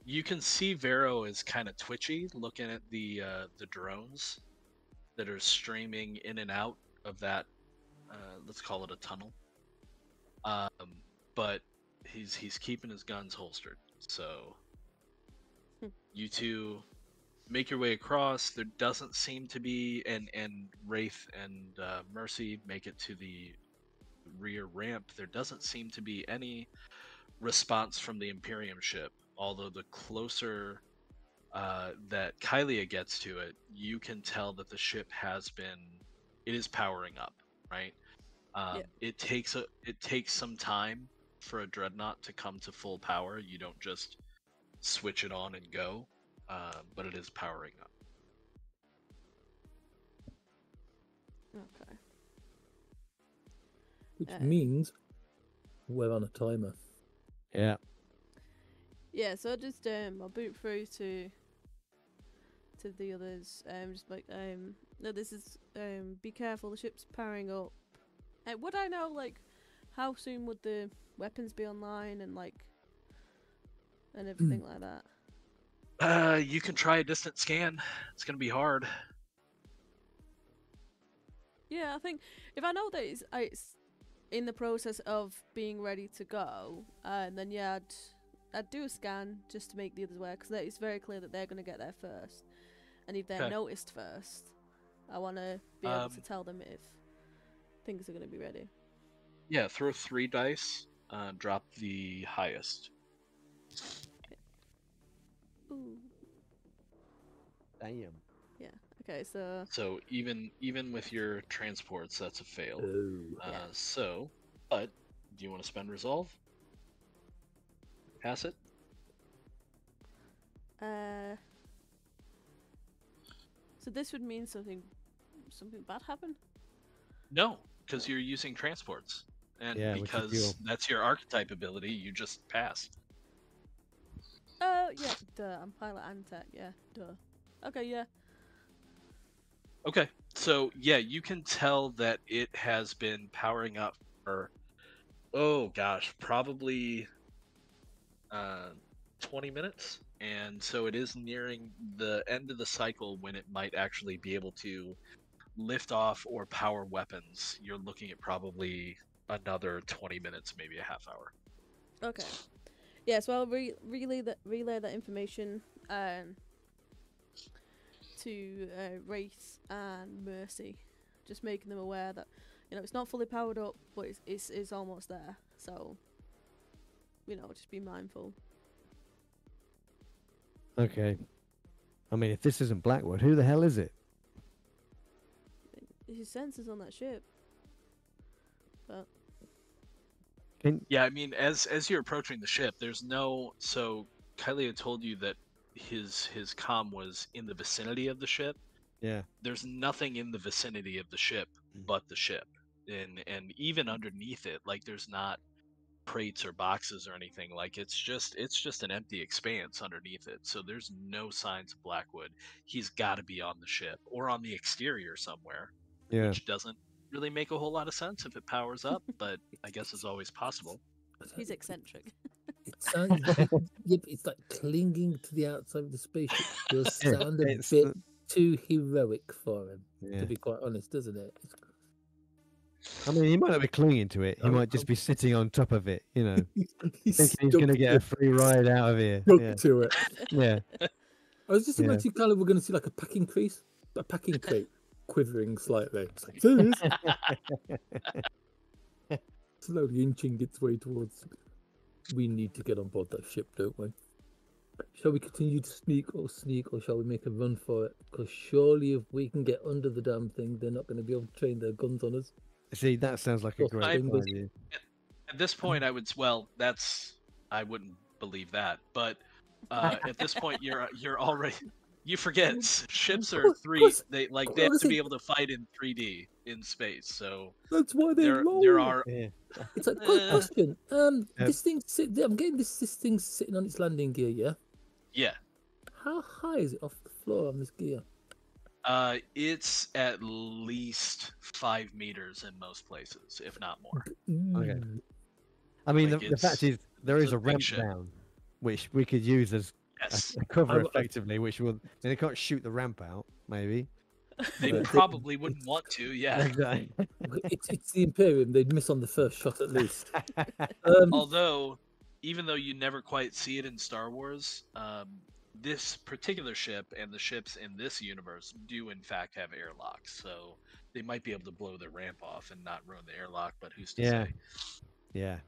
You can see Vero is kind of twitchy, looking at the drones that are streaming in and out of that. Let's call it a tunnel. But he's keeping his guns holstered. So you two make your way across. There doesn't seem to be, and Wraith and Mercy make it to the rear ramp. There doesn't seem to be any response from the Imperium ship. Although the closer that Kylia gets to it, you can tell that the ship it is powering up, right? It takes some time for a dreadnought to come to full power. You don't just switch it on and go, but it is powering up. Okay. Which means we're on a timer. Yeah. Yeah, so I'll boot through to the others. Just like no, this is be careful. The ship's powering up. Would I know like how soon would the weapons be online and everything like that? You can try a distant scan. It's gonna be hard. Yeah, I think if I know that it's in the process of being ready to go, and then yeah, I'd do a scan just to make the others aware, because it's very clear that they're going to get there first. And if they're noticed first, I want to be able to tell them if things are going to be ready. Yeah, throw 3 dice, drop the highest. Okay. Ooh. Damn. Yeah, okay, so... So even with your transports, that's a fail. Oh. So, but, do you want to spend resolve? Pass it? So this would mean something bad happened? No, because you're using transports. And because that's your archetype ability, you just pass. Oh, yeah, duh. I'm pilot and tech, yeah, duh. Okay, yeah. Okay, so yeah, you can tell that it has been powering up for, oh gosh, probably 20 minutes, and so it is nearing the end of the cycle when it might actually be able to lift off or power weapons. You're looking at probably another 20 minutes, maybe a half hour. Okay. Yeah, so I'll relay that information to Wraith and Mercy, just making them aware that it's not fully powered up, but it's almost there. So just be mindful. Okay. I mean, if this isn't Blackwood, who the hell is it? His sensors on that ship. But yeah, I mean, as you're approaching the ship, there's no. So Kylie told you that his comm was in the vicinity of the ship. Yeah. There's nothing in the vicinity of the ship but the ship, and even underneath it, like there's not crates or boxes or anything. Like it's just an empty expanse underneath it. So there's no signs of Blackwood. He's got to be on the ship or on the exterior somewhere. Yeah. Which doesn't really make a whole lot of sense if it powers up, but I guess it's always possible. He's eccentric. It sounds it's like clinging to the outside of the spaceship. Does sound a bit too heroic for him, to be quite honest, doesn't it? I mean, he might not be clinging to it. He might just be sitting on top of it, thinking he's going to get a free ride out of here. To it. Yeah. I was just imagining kind of we're going to see like a packing crate quivering slightly. It's like, slowly inching its way towards. We need to get on board that ship, don't we? Shall we continue to sneak, or shall we make a run for it? Because surely, if we can get under the damn thing, they're not going to be able to train their guns on us. See, that sounds like a Cross great fingers. idea. At this point, I wouldn't believe that. But at this point, you're already. You forget ships are Of course, they have to honestly- be able to fight in 3D in space. So That's why they're there low. are Yeah. It's like, quick question. Yep. This thing, I'm getting this thing sitting on its landing gear. Yeah. yeah. How high is it off the floor on this gear? It's at least 5 meters in most places, if not more. Okay. Mm. I mean, Like, the fact is, there it's is a a big ramp ship. down, which we could use as Yes, a cover I- effectively, which will. Then they can't shoot the ramp out, maybe. they But- probably wouldn't want to. Yeah. Exactly. It's the Imperium. They'd miss on the first shot at least. Although, even though you never quite see it in Star Wars, this particular ship and the ships in this universe do in fact have airlocks, so they might be able to blow the ramp off and not ruin the airlock. But who's to Yeah. say? Yeah.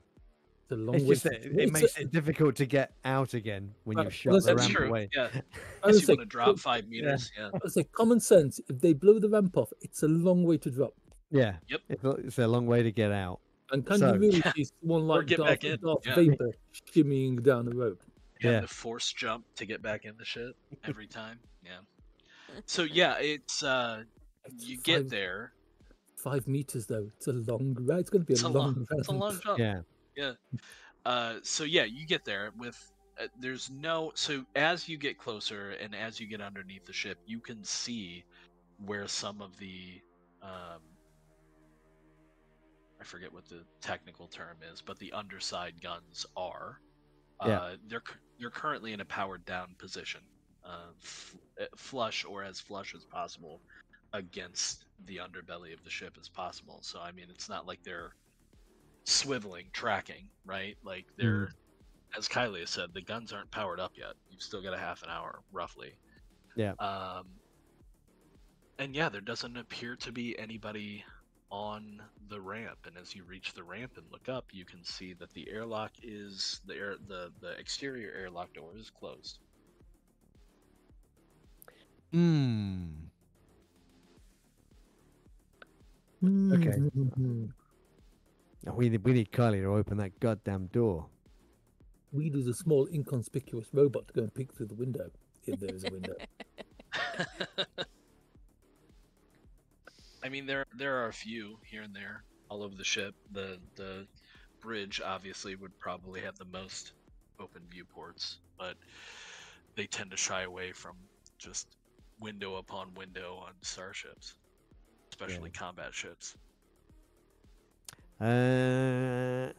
It's a long It's way. just that it makes it difficult to get out again when Right, you've shot well, the That's ramp true. away. Yeah. I Unless would you say, want to drop 5 meters. Yeah. I would say common sense. If they blow the ramp off, it's a long way to drop. Yeah. Yep. It's a long way to get out. And can So- you really see someone Or like get back in, Darth yeah. Vader shimmying down the rope? Yeah, Yeah. the force jump to get back in the ship every time. Yeah. So yeah, it's It's you get five- there. 5 meters though. It's a long ride. It's going to be It's a a long long, it's a ride. long jump. Yeah. So yeah, you get there with there's no so as you get closer and as you get underneath the ship, you can see where some of the I forget what the technical term is, but the underside guns are. Yeah. They're currently in a powered down position, flush or as flush as possible against the underbelly of the ship as possible. So I mean, it's not like they're swiveling, tracking, right? Like they're, as Kylie said, the guns aren't powered up yet. You've still got a half an hour, roughly. Yeah. And yeah, there doesn't appear to be anybody on the ramp. And as you reach the ramp and look up, you can see that the airlock is the exterior airlock door is closed. Hmm. Okay. We need Kylie to open that goddamn door. We need a small inconspicuous robot to go and peek through the window, if there is a window. I mean, there are a few here and there all over the ship. The bridge obviously would probably have the most open viewports, but they tend to shy away from just window upon window on starships, especially combat ships.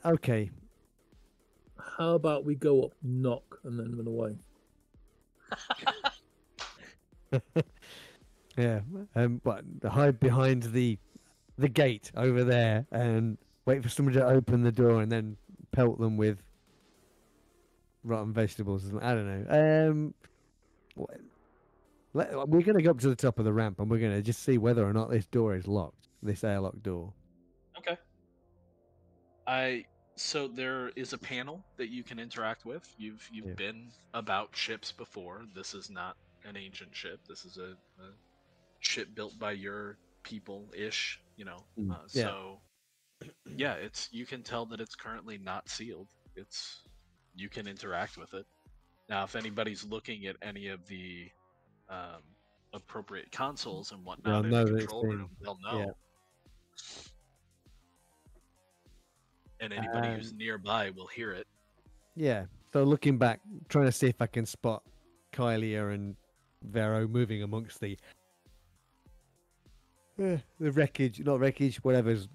Okay. How about we go up, knock, and then run away? Yeah. But hide behind the gate over there and wait for somebody to open the door and then pelt them with rotten vegetables. I don't know. We're going to go up to the top of the ramp and we're going to just see whether or not this door is locked. This airlock door. Okay. So there is a panel that you can interact with. You've Yeah. been about ships before. This is not an ancient ship. This is a ship built by your people-ish, Yeah. So yeah, you can tell that it's currently not sealed. You can interact with it. Now, if anybody's looking at any of the appropriate consoles and whatnot in know the that it's control been- room, they'll know. yeah. And anybody who's nearby will hear it. Yeah. So looking back, trying to see if I can spot Kylie and Vero moving amongst the wreckage, not wreckage, whatever's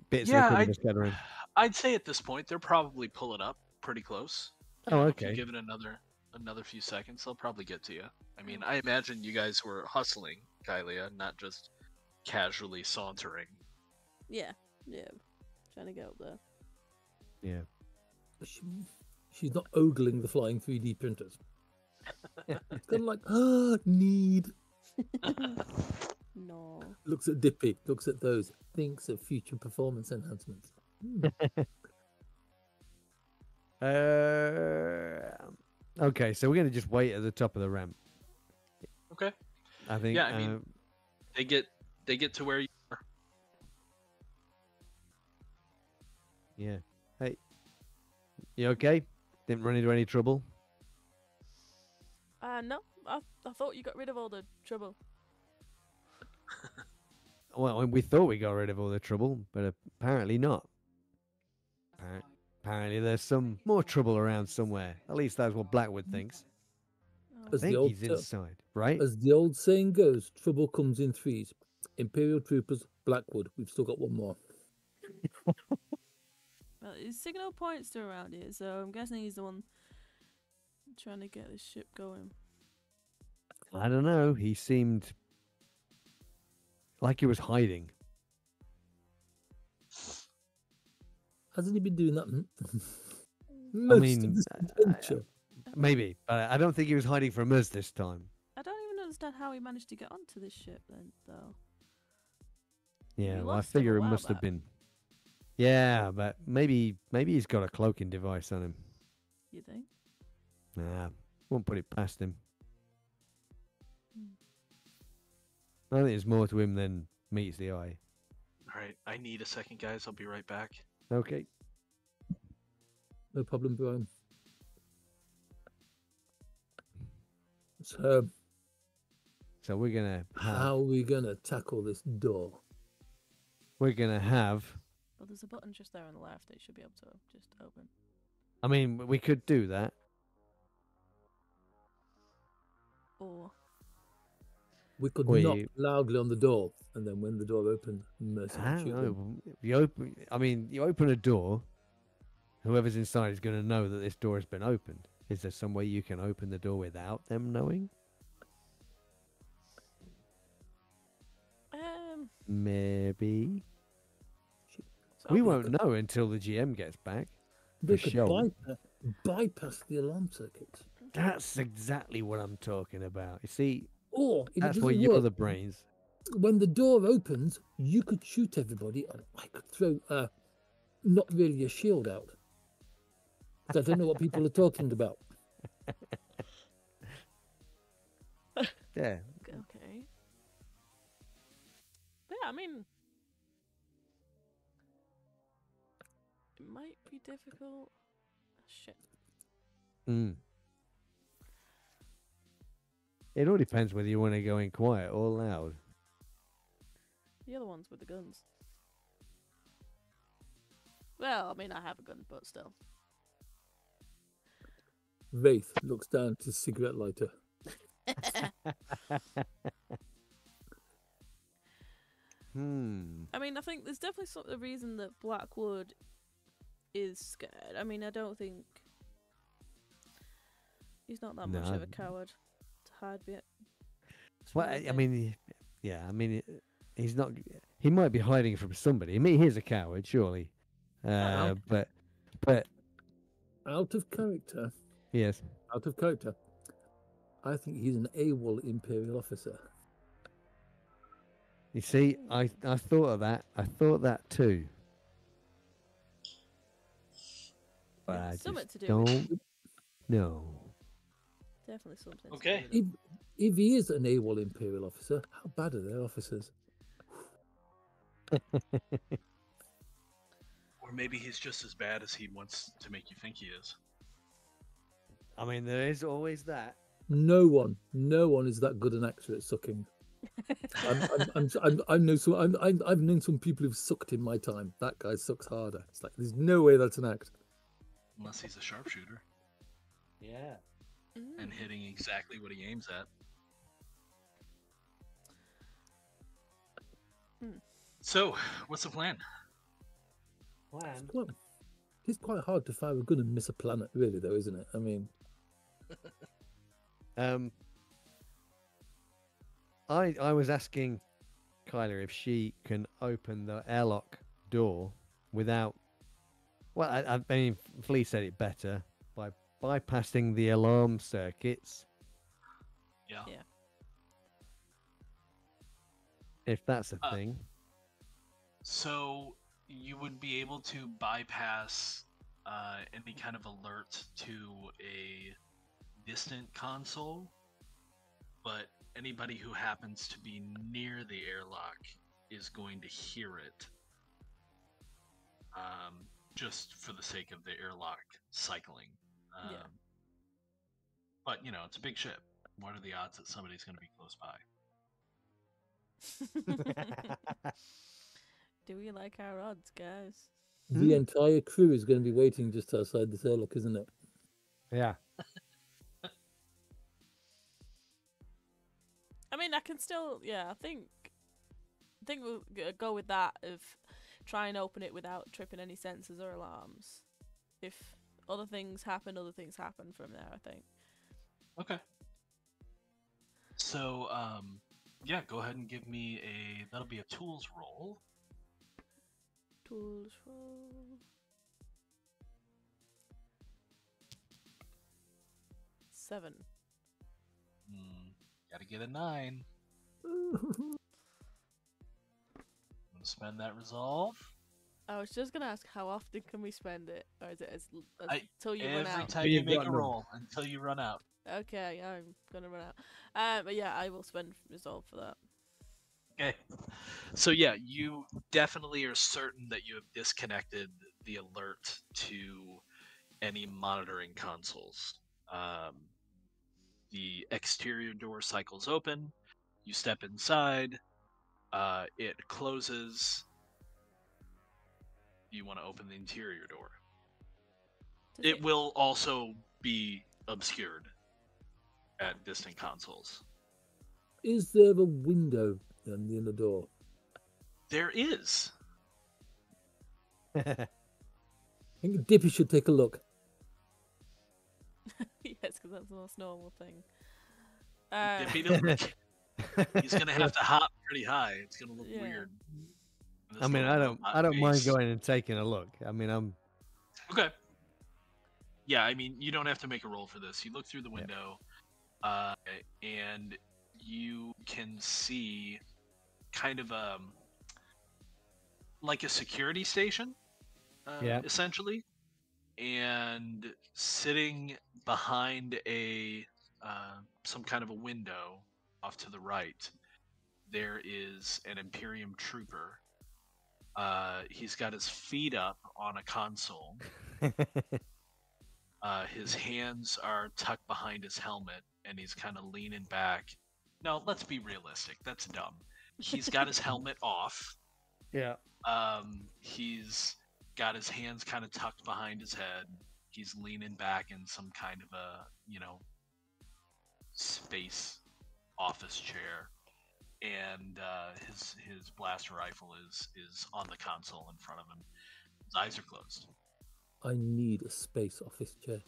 bits Yeah, of equipment scattering. I'd say at this point they're probably pulling up pretty close. Oh, If you okay. give it another few seconds, they'll probably get to you. I mean, I imagine you guys were hustling, Kylia, not just casually sauntering. Yeah. Trying to get up there. Yeah. She's not ogling the flying 3D printers. It's kind of like, need. No. Looks at Dippy, looks at those, thinks of future performance enhancements. Okay, so we're gonna just wait at the top of the ramp. Okay. I think. Yeah, I mean, they get to where you are. Yeah. Hey, you okay? Didn't run into any trouble? No, I thought you got rid of all the trouble. Well, we thought we got rid of all the trouble, but apparently not. Apparently there's some more trouble around somewhere. At least that's what Blackwood thinks. I As the think old he's inside, right? As the old saying goes, trouble comes in threes. Imperial troopers, Blackwood. We've still got one more. Well, his signal points to around here, so I'm guessing he's the one trying to get this ship going. I don't know. He seemed like he was hiding. Hasn't he been doing that I most mean, of this adventure? maybe, but I don't think he was hiding from us this time. I don't even understand how he managed to get onto this ship then, though. Yeah, We well, I lost him a figure it while must have back. been. Yeah, but maybe he's got a cloaking device on him. You think? Nah, won't put it past him. Hmm. I think there's more to him than meets the eye. All right, I need a second, guys. I'll be right back. Okay. No problem, Brian. So, So we're gonna how are we going to tackle this door? have. Well, there's a button just there on the left that you should be able to just open. I mean, we could do that. Or We could Wait. knock loudly on the door, and then when the door opens, I mercifully don't shoot them. know. You open a door. Whoever's inside is going to know that this door has been opened. Is there some way you can open the door without them knowing? Maybe. so We we won't could- know until the GM gets back. They for could sure. bypass the alarm circuit. That's exactly what I'm talking about. You see, Or, if that's it where doesn't you're work, the brains. when the door opens, you could shoot everybody, and I could throw not really a shield out. 'Cause I don't know what people are talking about. Yeah. okay. But yeah, I mean, it might be difficult. Shit. Mm. It all depends whether you want to go in quiet or loud. The other ones with the guns. Well, I mean, I have a gun, but still. Wraith looks down at his cigarette lighter. I mean, I think there's definitely a reason that Blackwood is scared. I mean, I don't think he's not that much No. of a coward to hide it. Well, I mean, yeah, I mean, he's not. He might be hiding from somebody. I mean, he's a coward, surely. But Out of character, yes, I think he's an AWOL Imperial officer. you see, I thought of that. I thought that too. But I Something just to do with it. don't know. Definitely something. to Okay. do with it. If he is an AWOL Imperial officer, how bad are their officers? Or maybe he's just as bad as he wants to make you think he is. I mean, there is always that. No one is that good an actor at sucking. I've known some people who've sucked in my time. That guy sucks harder. It's like there's no way that's an act. Unless he's a sharpshooter Yeah. and hitting exactly what he aims at. So, what's the plan? Plan. Well, it's quite hard to fire a gun and miss a planet, really, though, isn't it? I mean, I was asking Kyla if she can open the airlock door without. Well, I mean, Flea said it better by bypassing the alarm circuits. Yeah. Yeah. If that's a thing. So, you would be able to bypass any kind of alert to a distant console, but anybody who happens to be near the airlock is going to hear it. Just for the sake of the airlock cycling. Yeah. But, it's a big ship. What are the odds that somebody's going to be close by? Do we like our odds, guys? The entire crew is going to be waiting just outside this airlock, isn't it? Yeah. I mean, I can still, I think we'll go with that of try and open it without tripping any sensors or alarms. If other things happen from there, I think. Okay. So, go ahead and give me that'll be a tools roll. Tools roll. 7. Gotta get a 9. Spend that resolve. I was just gonna ask, how often can we spend it, or is it until you run Every out? time you make a roll until you run out. Okay, I'm gonna run out. But yeah, I will spend resolve for that. Okay. So yeah, you definitely are certain that you have disconnected the alert to any monitoring consoles. The exterior door cycles open. You step inside. It closes. You want to open the interior door. It will also be obscured at distant consoles. Is there a window on the inner door? There is. I think Dippy should take a look. Yes, because that's the most normal thing. Dippy doesn't. He's gonna have to hop pretty high. It's gonna look weird. I mean, I don't mind going and taking a look. I mean, I'm okay. Yeah, I mean, you don't have to make a roll for this. You look through the window, and you can see kind of like a security station, essentially, and sitting behind some kind of a window off to the right, there is an Imperium trooper. He's got his feet up on a console. His hands are tucked behind his helmet, and he's kind of leaning back. No, let's be realistic. That's dumb. He's got his helmet off. Yeah. He's got his hands kind of tucked behind his head. He's leaning back in some kind of a, space office chair. And his blaster rifle is on the console in front of him. His eyes are closed. I need a space office chair.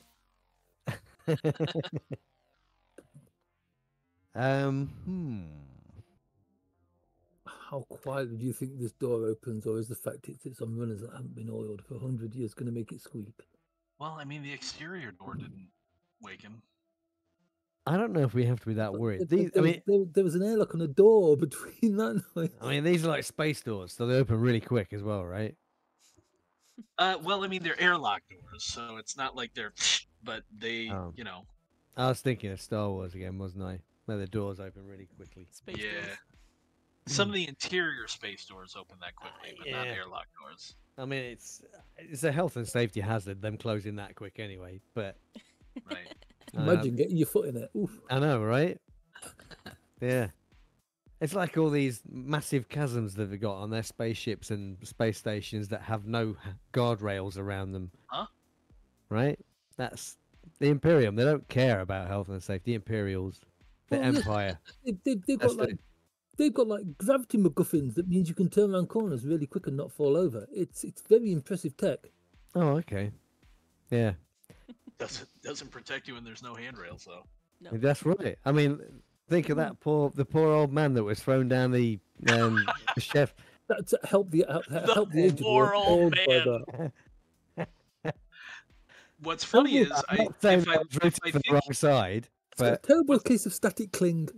How quietly do you think this door opens, or is the fact it's on runners that haven't been oiled for 100 years going to make it squeak? Well, I mean, the exterior door didn't wake him. I don't know if we have to be that worried. There was an airlock on a door between that noise. I mean, these are like space doors, so they open really quick as well, right? Well, I mean, they're airlock doors, so it's not like they're, but they, I was thinking of Star Wars again, wasn't I? Where the doors open really quickly. Space doors. Some of the interior space doors open that quickly, but not airlock doors. I mean, it's a health and safety hazard, them closing that quick anyway, but... Right. Imagine getting your foot in it. Oof. I know, right? Yeah. It's like all these massive chasms that they've got on their spaceships and space stations that have no guardrails around them. Huh? Right? That's the Imperium. They don't care about health and safety. The Imperials, the Empire. They've got like gravity MacGuffins that means you can turn around corners really quick and not fall over. It's very impressive tech. Oh, okay. Yeah. Doesn't protect you when there's no handrails, though. No. That's right. I mean, think of that poor old man that was thrown down the chef. That's help the aged poor old man. What's funny is if I think the wrong side. But it's a terrible case of static cling.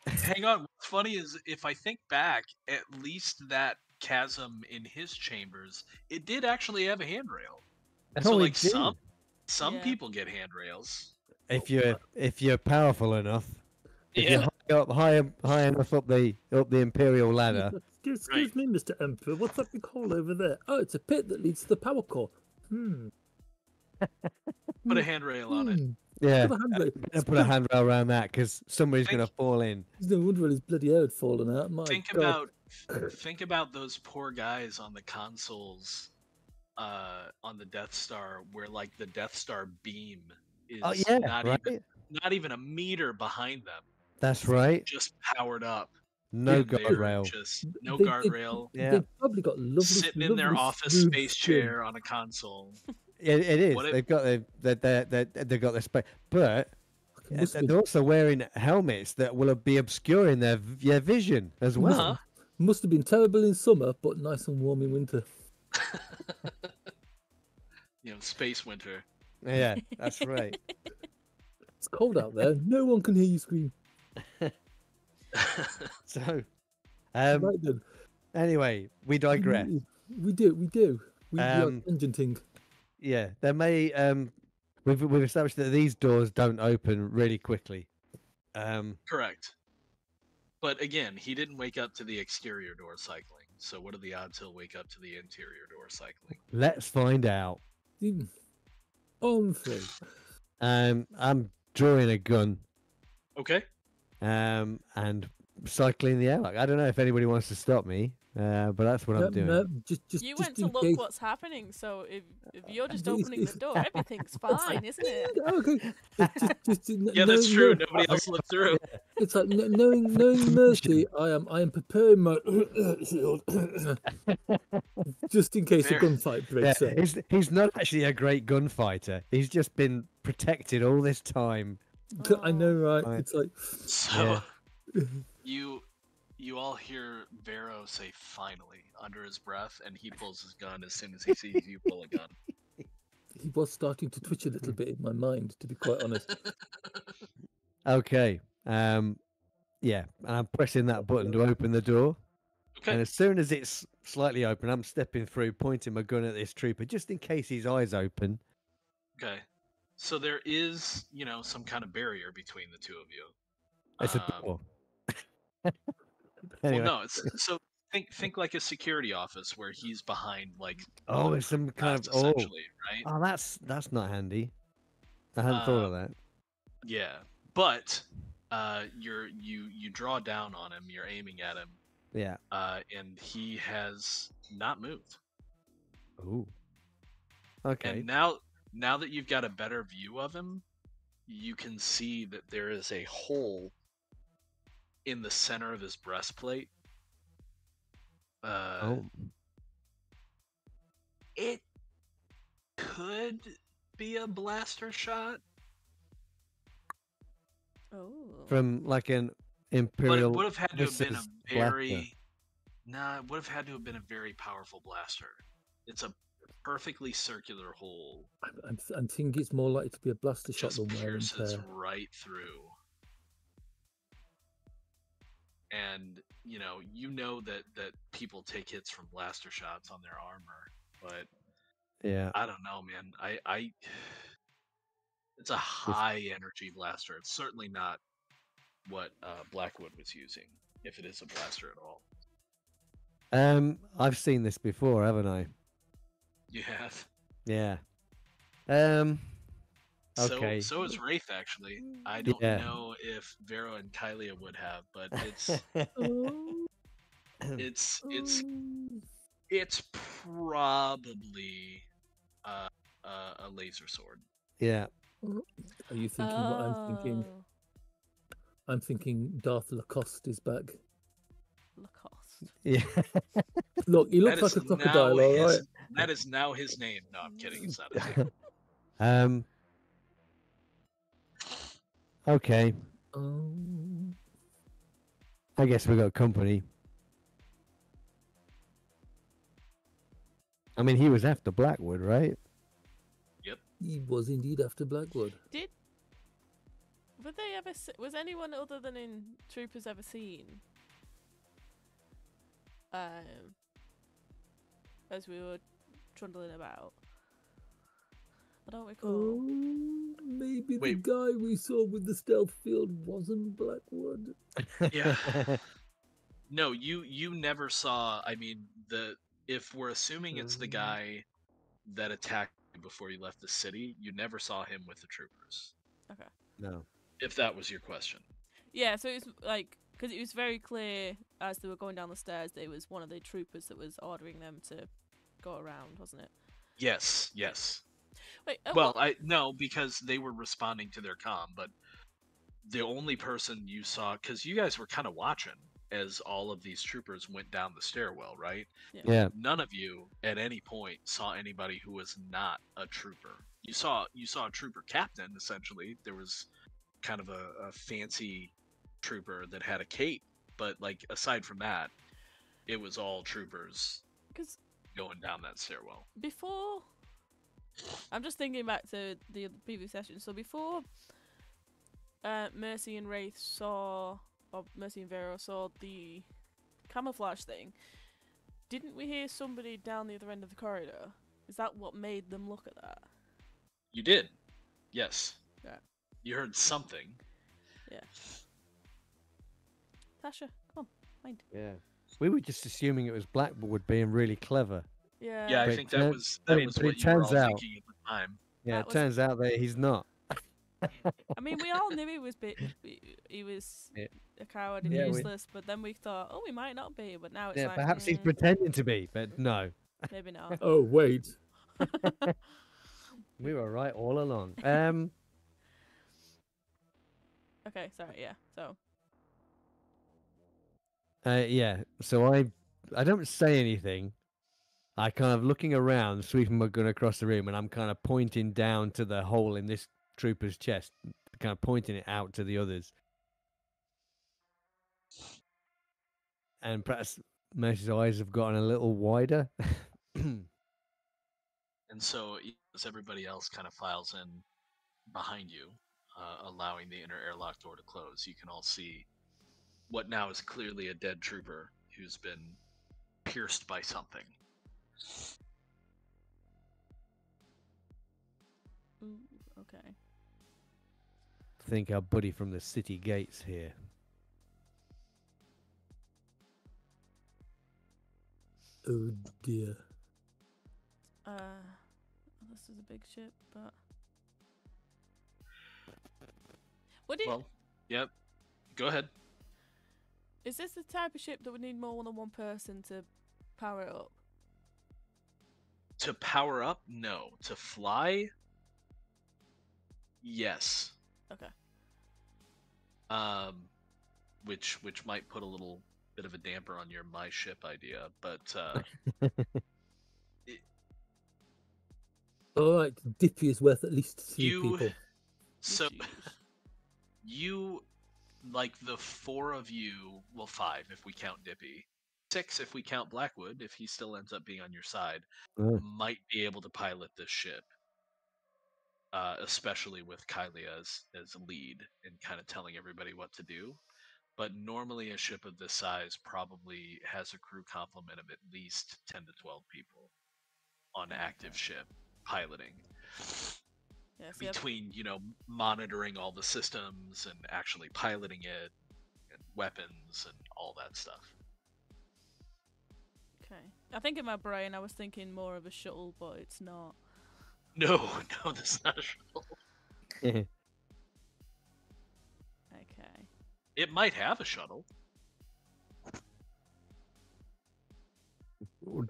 Hang on. What's funny is if I think back, at least that chasm in his chambers, it did actually have a handrail. So like some people get handrails. if you're powerful enough, if Yeah. you're high enough up the imperial ladder. Excuse me, Mr. Emperor. What's that big hole over there? Oh, it's a pit that leads to the power core. Put a handrail on it. Yeah, Put a handrail. put a handrail around that because somebody's Think- gonna fall in. There's no wonder his bloody hair had fallen out. My God. Think about those poor guys on the consoles on the Death Star, where like the Death Star beam is Oh yeah, not even a meter behind them, That's right. just powered up. No And they're guardrail. Just no They- guardrail. Yeah, They've probably got lovely, Sitting in their lovely office smooth space skin. chair on a console. it is. What if- They've got they've got their space, but Must be- they're also wearing helmets that will be obscuring their vision as well. Uh-huh. Must have been terrible in summer, but nice and warm in winter. Space winter. Yeah, that's right. It's cold out there. No one can hear you scream. So, Right then. anyway, we digress. We do. We are Um, tangenting. Yeah, there may we've established that these doors don't open really quickly. Correct. But again, he didn't wake up to the exterior door cycling. So what are the odds he'll wake up to the interior door cycling? Let's find out. On three. I'm drawing a gun. Okay. And cycling the airlock. I don't know if anybody wants to stop me, but that's what I'm doing. No, just You just went to in look case. what's happening, so if you're just It's- opening the door, everything's fine, isn't it? Okay. Yeah, that's true. Nobody else looked through. It's like knowing Mercy. I am preparing my shield just in case Fair. a gunfight Yeah, breaks out. he's not actually a great gunfighter. He's just been protected all this time. I know, right? Right. It's like So you all hear Vero say finally under his breath, and he pulls his gun as soon as he sees you pull a gun. he was starting to twitch a little bit in my mind, to be quite honest. Okay. Yeah, and I'm pressing that button to open the door. And Okay. as soon as it's slightly open, I'm stepping through, pointing my gun at this trooper, just in case his eyes open. Okay. So there is, some kind of barrier between the two of you. It's a Um, door. Well, Anyway. no, it's so think like a security office where he's behind like Oh, it's some kind glass, of essentially, right? Oh, that's not handy. I hadn't thought of that. Yeah, but you draw down on him. You're aiming at him, Yeah. and he has not moved. Ooh. Okay. And now that you've got a better view of him, you can see that there is a hole in the center of his breastplate. Oh. It could be a blaster shot, Oh. From like an but it imperial. would have had to have been a Mrs. very Blaster. Nah, it would have had to have been a very powerful blaster. It's a perfectly circular hole, I'm thinking it's more likely to be a blaster shot just than wear and pierces tear. right through. And you know that people take hits from blaster shots on their armor, but Yeah. I don't know, man. I it's a high energy blaster. It's certainly not what Blackwood was using, if it is a blaster at all. I've seen this before, haven't I? You have. Yeah. Okay. So is Wraith actually. I don't Yeah. know if Vero and Kylia would have, but it's probably a laser sword. Yeah. Are you thinking what I'm thinking? Oh, I'm thinking Darth Lacoste is back. Lacoste. Yeah. Look, he looks That like a is now crocodile, all right? That is now his name. No, I'm kidding. It's not his name. Okay. Um, I guess we got company. I mean, he was after Blackwood, right? he was indeed after Blackwood. Would they ever? Was anyone other than in Troopers ever seen? As we were trundling about, I don't recall. Oh, maybe the Wait. guy we saw with the stealth field wasn't Blackwood. Yeah. No, you never saw. I mean, if we're assuming it's the guy that attacked you before you left the city, you never saw him with the troopers. Okay. No. If that was your question. Yeah, so it's like because it was very clear as they were going down the stairs that it was one of the troopers that was ordering them to go around, wasn't it? Yes. Yes. Wait. Well, no, because they were responding to their comm, but the only person you saw, because you guys were kind of watching as all of these troopers went down the stairwell, right? Yeah. None of you at any point saw anybody who was not a trooper. You saw a trooper captain, essentially. There was kind of a fancy trooper that had a cape, but like aside from that, it was all troopers Because going down that stairwell. before, I'm just thinking back to the previous session. So before Mercy and Wraith saw, or Mercy and Vero saw the camouflage thing, didn't we hear somebody down the other end of the corridor? Is that what made them look at that? You did, yes. Yeah. You heard something. Yeah. Tasha, come on, mind. Yeah. We were just assuming it was Blackwood being really clever. Yeah. Yeah, I But think it that was what you were turns all out- thinking at the time. Yeah, That it was- turns out that he's not. I mean, we all knew he was he was Yeah. a coward and Yeah, we- useless, but then we thought, oh, we might not be. But now it's Yeah, like, perhaps he's pretending to be, but no. maybe not. Oh, wait. We were right all along. Okay, sorry, yeah. So Yeah. So I don't say anything. I kind of looking around, sweeping my gun across the room, and I'm kind of pointing down to the hole in this trooper's chest, kind of pointing it out to the others. And perhaps Mercy's eyes have gotten a little wider. And so as everybody else kind of files in behind you, allowing the inner airlock door to close, you can all see what now is clearly a dead trooper who's been pierced by something. ooh, okay. Think our buddy from the city gates here. Oh, dear. This is a big ship, but would it? Well, yep. Go ahead. Is this the type of ship that would need more than one person to power it up? To power up, no. To fly, yes. Okay. Which might put a little bit of a damper on your my ship idea, but All right, Dippy is worth at least 3 You- people. so Jeez. you, like the 4 of you, well 5 if we count Dippy, 6 if we count Blackwood, if he still ends up being on your side, Oh. might be able to pilot this ship. Especially with Kylie as lead and kind of telling everybody what to do. But normally a ship of this size probably has a crew complement of at least 10 to 12 people on active ship piloting. Yeah, see, Between, monitoring all the systems and actually piloting it and weapons and all that stuff. okay. I think in my brain I was thinking more of a shuttle, but it's not. No, this is not a shuttle. Okay. It might have a shuttle.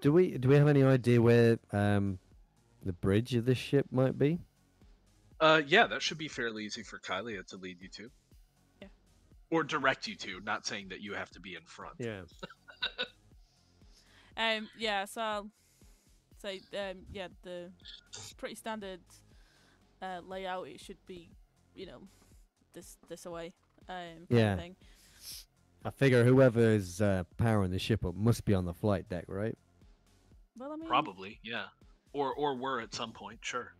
Do we have any idea where the bridge of this ship might be? Yeah, that should be fairly easy for Kylie to lead you to. Yeah. Or direct you to, not saying that you have to be in front. Yeah. Yeah. So I'll say, yeah, the pretty standard layout. It should be, this away. Kind Yeah. of thing. I figure whoever is powering the ship up must be on the flight deck, right? Well, I mean, Probably, yeah. Or were at some point, sure.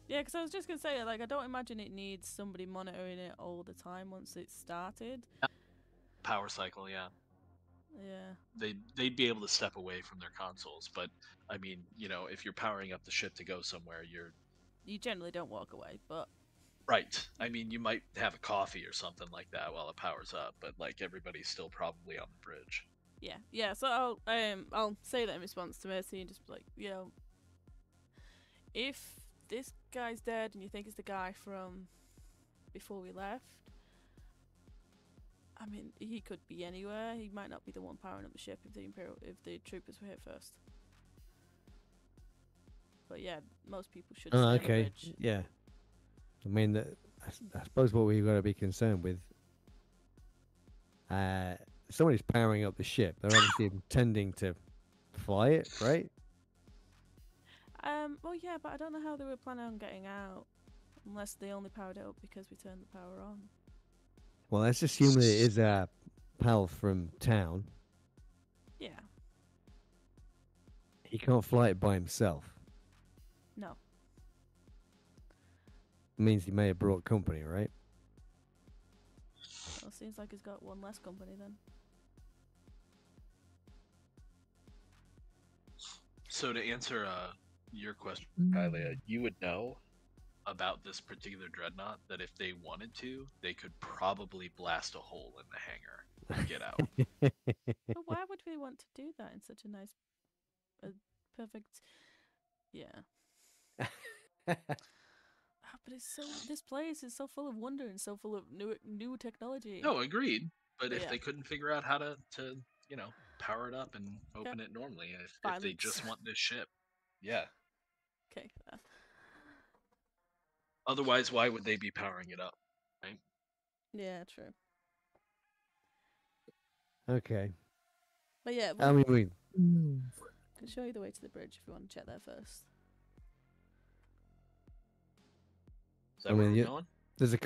yeah, because I was just gonna say, like, I don't imagine it needs somebody monitoring it all the time once it's started. Power cycle, yeah. Yeah. They'd be able to step away from their consoles. But I mean, if you're powering up the ship to go somewhere, You generally don't walk away, but right. I mean, you might have a coffee or something like that while it powers up, but like everybody's still probably on the bridge. yeah. So I'll say that in response to Mercy and just be like, if this guy's dead and you think it's the guy from before we left, I mean, he could be anywhere. He might not be the one powering up the ship if the troopers were here first. But yeah, most people should stay on the okay. bridge. Yeah. I mean, I suppose what we've got to be concerned with, somebody's powering up the ship. They're obviously intending to fly it, right? Well, yeah, but I don't know how they were planning on getting out, unless they only powered it up because we turned the power on. Well, let's assume that it is a pal from town. Yeah. He can't fly it by himself. No. It means he may have brought company, right? Well, seems like he's got one less company then. So to answer your question, Kylia, you would know about this particular dreadnought that if they wanted to, they could probably blast a hole in the hangar and get out. But why would we want to do that in such a nice, perfect? Yeah. But this place is so full of wonder and so full of new technology. No, agreed. But if Yeah. they couldn't figure out how to power it up and open it normally, if they just want this ship, yeah. Okay. Otherwise, why would they be powering it up, right? Yeah, true. Okay. But yeah, I mean, we can show you the way to the bridge if you want to check there first. Is that where we're going? there's a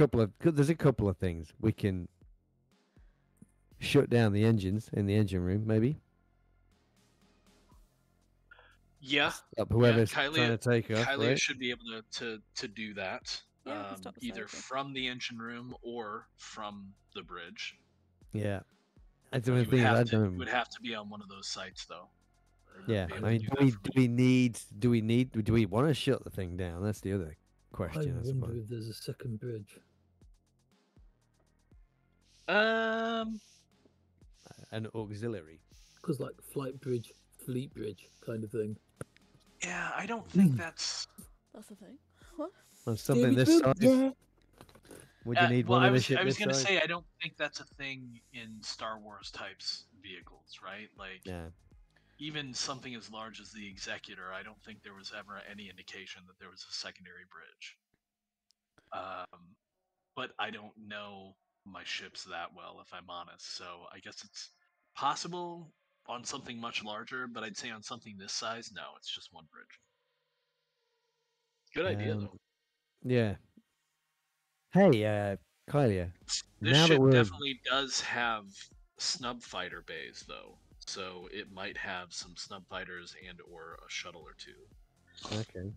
couple of things we can shut down the engines in the engine room, maybe. Yeah. Stop whoever's Kylia, trying to take off, Kylia right? should be able to do that. Yeah, we can stop the Either cycle. from the engine room or from the bridge. Yeah. That's You the would, thing have I to, don't. you would have to be on one of those sites, though. Yeah, Be I able to mean, do do that we from do we need do we want to shut the thing down? That's the other I question. I wonder suppose. if there's a second bridge. An auxiliary. Because like flight bridge, fleet bridge kind of thing. Yeah, I don't think that's. That's the thing. What? On something this size. Yeah. Would you need well, one I of was the ship I was this gonna size? say I don't think that's a thing in Star Wars types vehicles, right? Like Yeah. even something as large as the Executor, I don't think there was ever any indication that there was a secondary bridge. But I don't know my ships that well, if I'm honest. So I guess it's possible on something much larger, but I'd say on something this size, no, it's just one bridge. Good idea though. Yeah. Hey, Kylia. This Now that ship we're definitely does have snub fighter bays though, so it might have some snub fighters and or a shuttle or two. okay.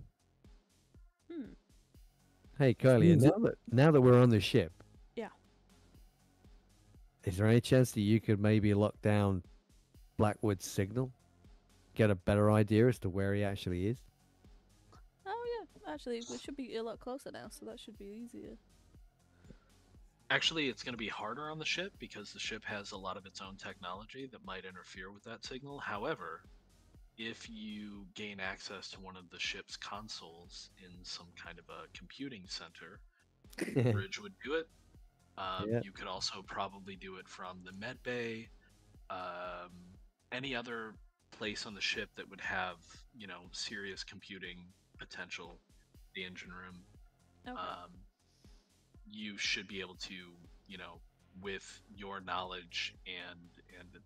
Hmm. Hey, Kylia. Now that we're on the ship. Yeah. Is there any chance that you could maybe lock down Blackwood's signal? Get a better idea as to where he actually is? Oh yeah, actually, we should be a lot closer now, so that should be easier. Actually, it's going to be harder on the ship because the ship has a lot of its own technology that might interfere with that signal. However, if you gain access to one of the ship's consoles in some kind of a computing center, the bridge would do it. You could also probably do it from the med bay, any other place on the ship that would have, serious computing potential, the engine room. Okay. You should be able to, with your knowledge and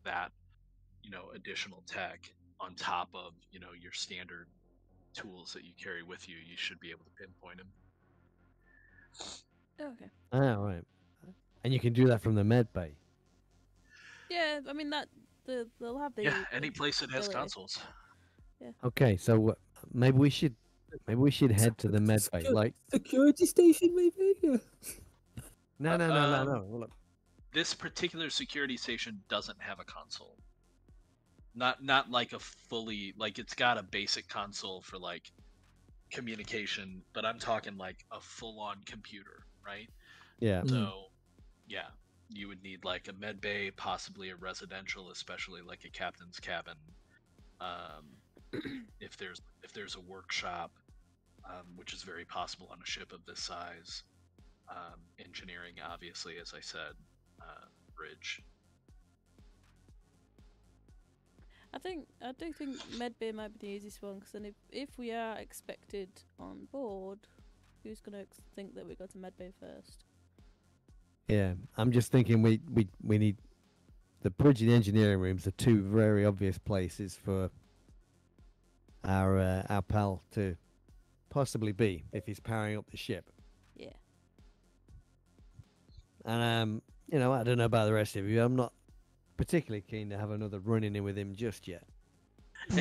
that, additional tech on top of, your standard tools that you carry with you, you should be able to pinpoint them. Okay. Ah, right. And you can do that from the med bay. Yeah, I mean they'll have the any place that has ability. consoles. Yeah. Okay, so maybe we should head to the med bay. Like security station, maybe. Yeah. no. Well, look, this particular security station doesn't have a console. Not like a fully, like, it's got a basic console for like communication, but I'm talking like a full-on computer, right? Yeah. So yeah, you would need like a med bay, possibly a residential, especially like a captain's cabin. If there's a workshop, which is very possible on a ship of this size. Engineering, obviously, as I said, bridge. I do think medbay might be the easiest one, because then if we are expected on board, who's gonna think that we go to medbay first? Yeah, I'm just thinking we need the bridge and engineering rooms are two very obvious places for our pal to possibly be if he's powering up the ship. Yeah. And you know, I don't know about the rest of you. I'm not particularly keen to have another run-in with him just yet.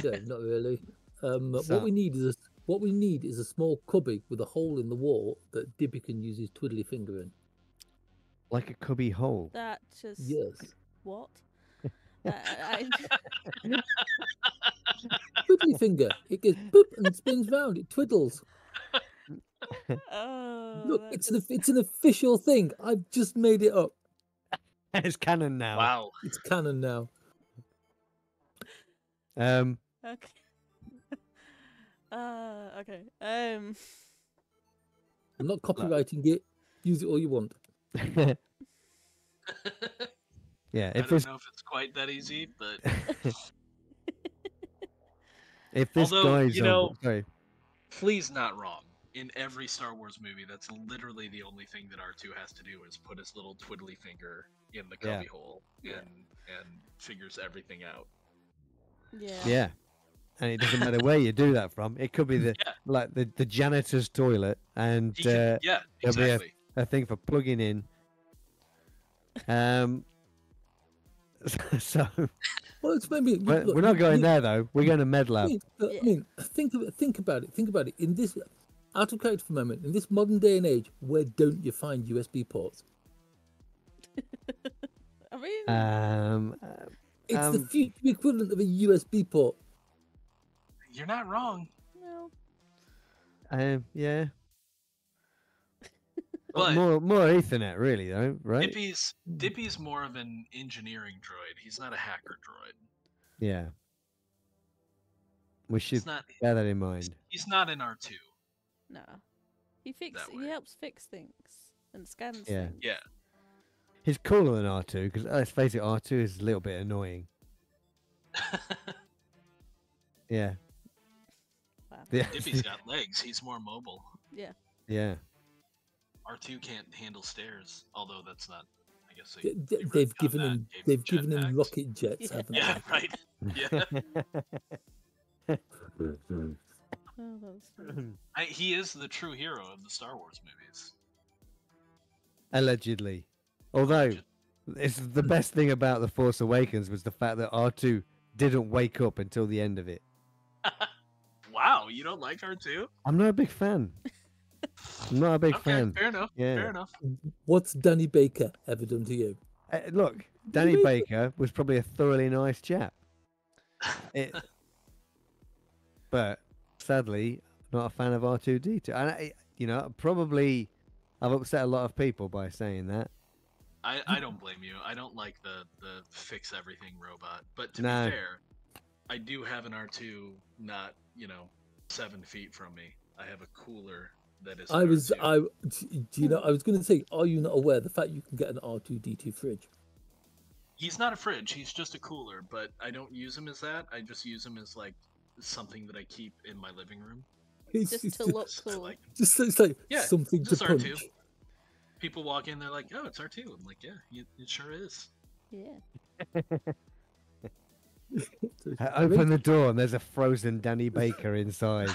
No, not really. So- What we need is a small cubby with a hole in the wall that Dippy can use his twiddly finger in. Like a cubby hole. That just Yes. what? Twiddly finger. It goes boop and spins round. It twiddles. Oh, Look, that's it's an official thing. I've just made it up. It's canon now. Wow. It's canon now. Um, okay. Okay. I'm not copywriting it. Use it all you want. yeah. I If don't this know if it's quite that easy, but if this Although, guy's you know- sorry. Flea's not wrong. In every Star Wars movie, that's literally the only thing that R2 has to do is put his little twiddly finger in the Yeah. cubby hole and figures everything out. yeah. Yeah. And it doesn't matter where you do that from. It could be the Yeah. like the janitor's toilet and He can, yeah, there'll be exactly. a thing for plugging in. So Well, it's maybe we're not going there though. We're going to Med Lab. Yeah. I mean, think about it. Think about it. In this, out of character for a moment, in this modern day and age, where don't you find USB ports? I mean, It's the future equivalent of a USB port. You're not wrong. no. Yeah. But More Ethernet, really, though, right? Dippy's more of an engineering droid. He's not a hacker droid. Yeah. We should He's not. bear that in mind. He's not an R2. No. That He way. helps fix things and scans Yeah. things. Yeah. He's cooler than R2 because let's face it, R2 is a little bit annoying. Yeah. Wow. Yeah. Dippy's got legs. He's more mobile. Yeah. Yeah. R2 can't handle stairs, although that's not. I guess They've given him jetpacks. rocket jets, Yeah. haven't Yeah, right. Yeah, Oh, that's funny. he is the true hero of the Star Wars movies. Allegedly. Although, it's the best thing about The Force Awakens was the fact that R2 didn't wake up until the end of it. Wow, you don't like R2? I'm not a big fan. I'm not a big Okay, fan. fair enough. Yeah. Fair enough. What's Danny Baker ever done to you? Look, Danny Baker was probably a thoroughly nice chap. But sadly, not a fan of R2D2. And probably I've upset a lot of people by saying that. I don't blame you. I don't like the fix everything robot. But to No. be fair, I do have an R2 not, 7 feet from me. I have a cooler that is. I an was, R2. do you know? I was going to say, are you not aware of the fact you can get an R2D2 fridge? He's not a fridge. He's just a cooler. But I don't use him as that. I just use him as like something that I keep in my living room. It's Just to look I cool. like him. just it's like Yeah, something to just R2. punch. People walk in, they're like, "Oh, it's R2." I'm like, "Yeah, it sure is." Yeah. Open the door and there's a frozen Danny Baker inside.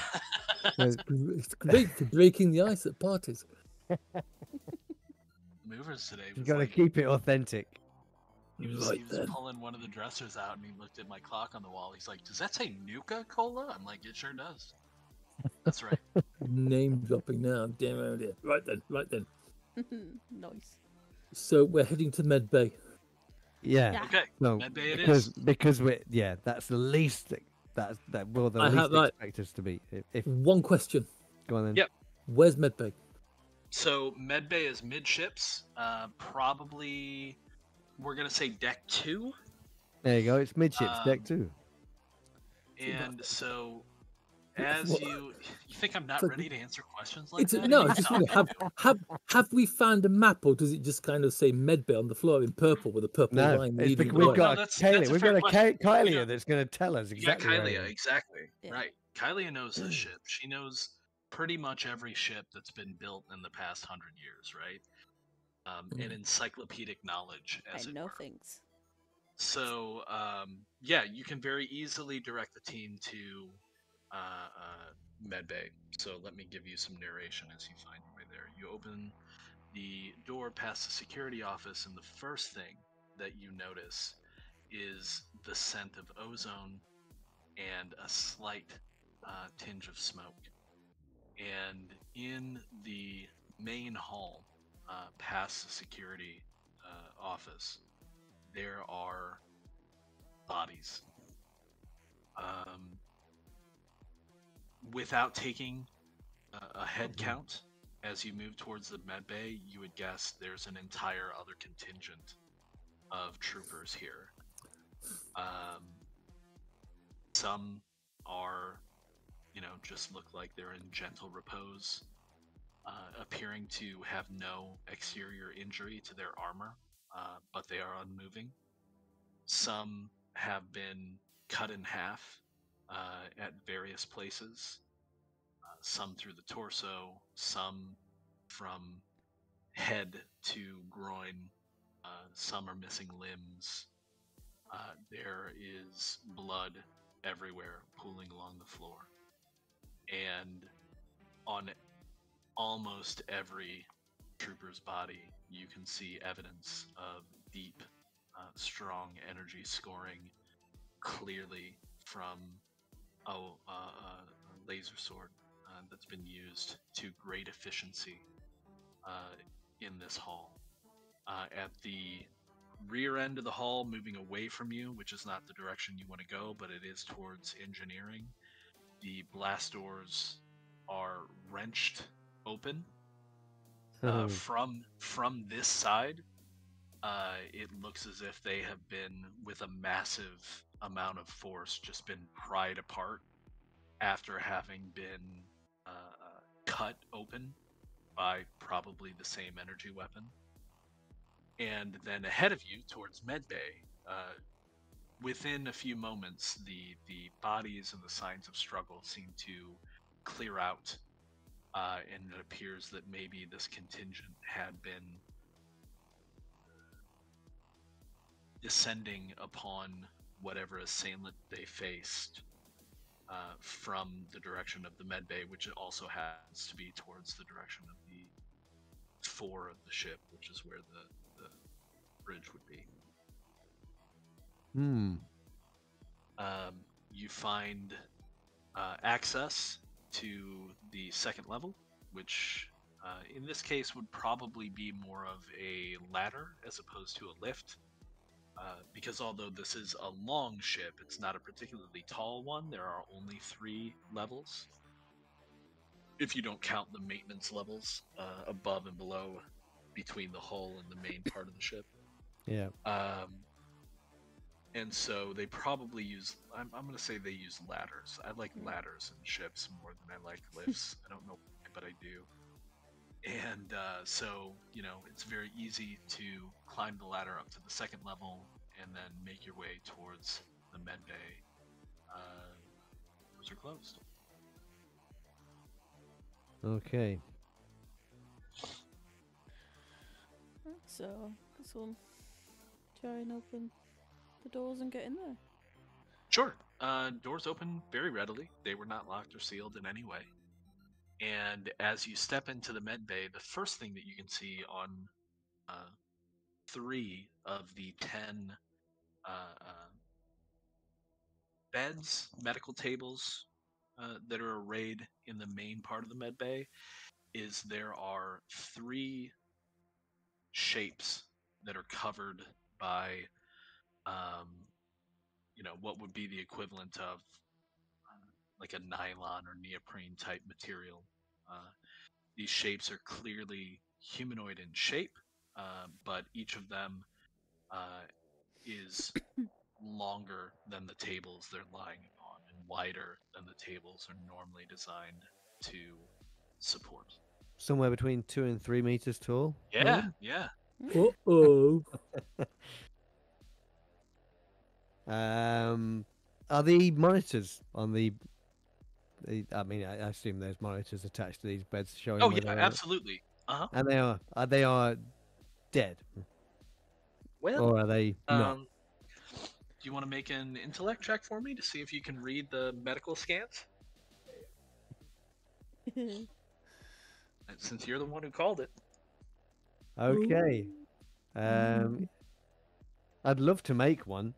It's great for breaking the ice at parties. Movers today You was got to like, keep it authentic. he was Right then. pulling one of the dressers out, and he looked at my clock on the wall. He's like, "Does that say Nuka Cola?" I'm like, "It sure does." That's right. Name dropping now. Damn idea. Right then. Nice. So we're heading to Med Bay. Yeah. Yeah. Okay, No, medbay it because is. because we're that's the least that will the I least have, right. expect us to be. If One question. go on then. Yep. Where's Med Bay? So medbay is midships. Probably we're gonna say deck 2. There you go. It's midships deck 2. And so as you think I'm not So- ready to answer questions like It's that? no. Who are It's you just really, talking to? have we found a map, or does it just kind of say Med Bay on the floor in purple with a purple No, line it's leading because the we've way? got that's Kylie. a We've fair got a question. Kylie got- that's going to tell us You got exactly where it Kylia, is. exactly. Yeah. Right. Kylia knows the ship. She knows pretty much every ship that's been built in the past 100 years, right? And encyclopedic knowledge, as I it know were. things. So, yeah, you can very easily direct the team to Medbay. So let me give you some narration as you find your way there. You open the door past the security office, and the first thing that you notice is the scent of ozone and a slight tinge of smoke. And in the main hall, past the security office, there are bodies. Um, without taking a head count, as you move towards the med bay, you would guess there's an entire other contingent of troopers here. Some are, just look like they're in gentle repose, appearing to have no exterior injury to their armor, but they are unmoving. Some have been cut in half at various places, some through the torso, some from head to groin, some are missing limbs. There is blood everywhere pooling along the floor. And on almost every trooper's body, you can see evidence of deep, strong energy scoring clearly from a laser sword that's been used to great efficiency in this hall. At the rear end of the hall, moving away from you, which is not the direction you want to go, but it is towards engineering, the blast doors are wrenched open. Oh, From this side, it looks as if they have been, with a massive amount of force, just been pried apart after having been cut open by probably the same energy weapon. And then ahead of you, towards Medbay, within a few moments, the bodies and the signs of struggle seem to clear out, and it appears that maybe this contingent had been descending upon whatever assailant they faced from the direction of the medbay, which also happens to be towards the direction of the fore of the ship, which is where the bridge would be. You find access to the second level, which in this case would probably be more of a ladder as opposed to a lift. Because although this is a long ship, it's not a particularly tall one. There are only 3 levels, if you don't count the maintenance levels above and below, between the hull and the main part of the ship. yeah. And so they probably use, I'm going to say they use ladders. I like ladders in ships more than I like lifts. I don't know why, but I do. And so, it's very easy to climb the ladder up to the second level and then make your way towards the med bay. Doors are closed. Okay. So, guess we'll try and open the doors and get in there. Sure. Doors open very readily. They were not locked or sealed in any way. And as you step into the med bay, the first thing that you can see on 3 of the 10 beds, medical tables that are arrayed in the main part of the med bay is there are 3 shapes that are covered by, what would be the equivalent of like a nylon or neoprene type material. These shapes are clearly humanoid in shape, but each of them is longer than the tables they're lying on and wider than the tables are normally designed to support. Somewhere between 2 and 3 meters tall. Yeah, yeah. Uh-oh. Are the monitors on the? I mean, I assume there's monitors attached to these beds showing. Oh where yeah, they are. absolutely. And they are dead, Well, or are they not? do you want to make an intellect check for me to see if you can read the medical scans? Since you're the one who called it. Okay. I'd love to make one.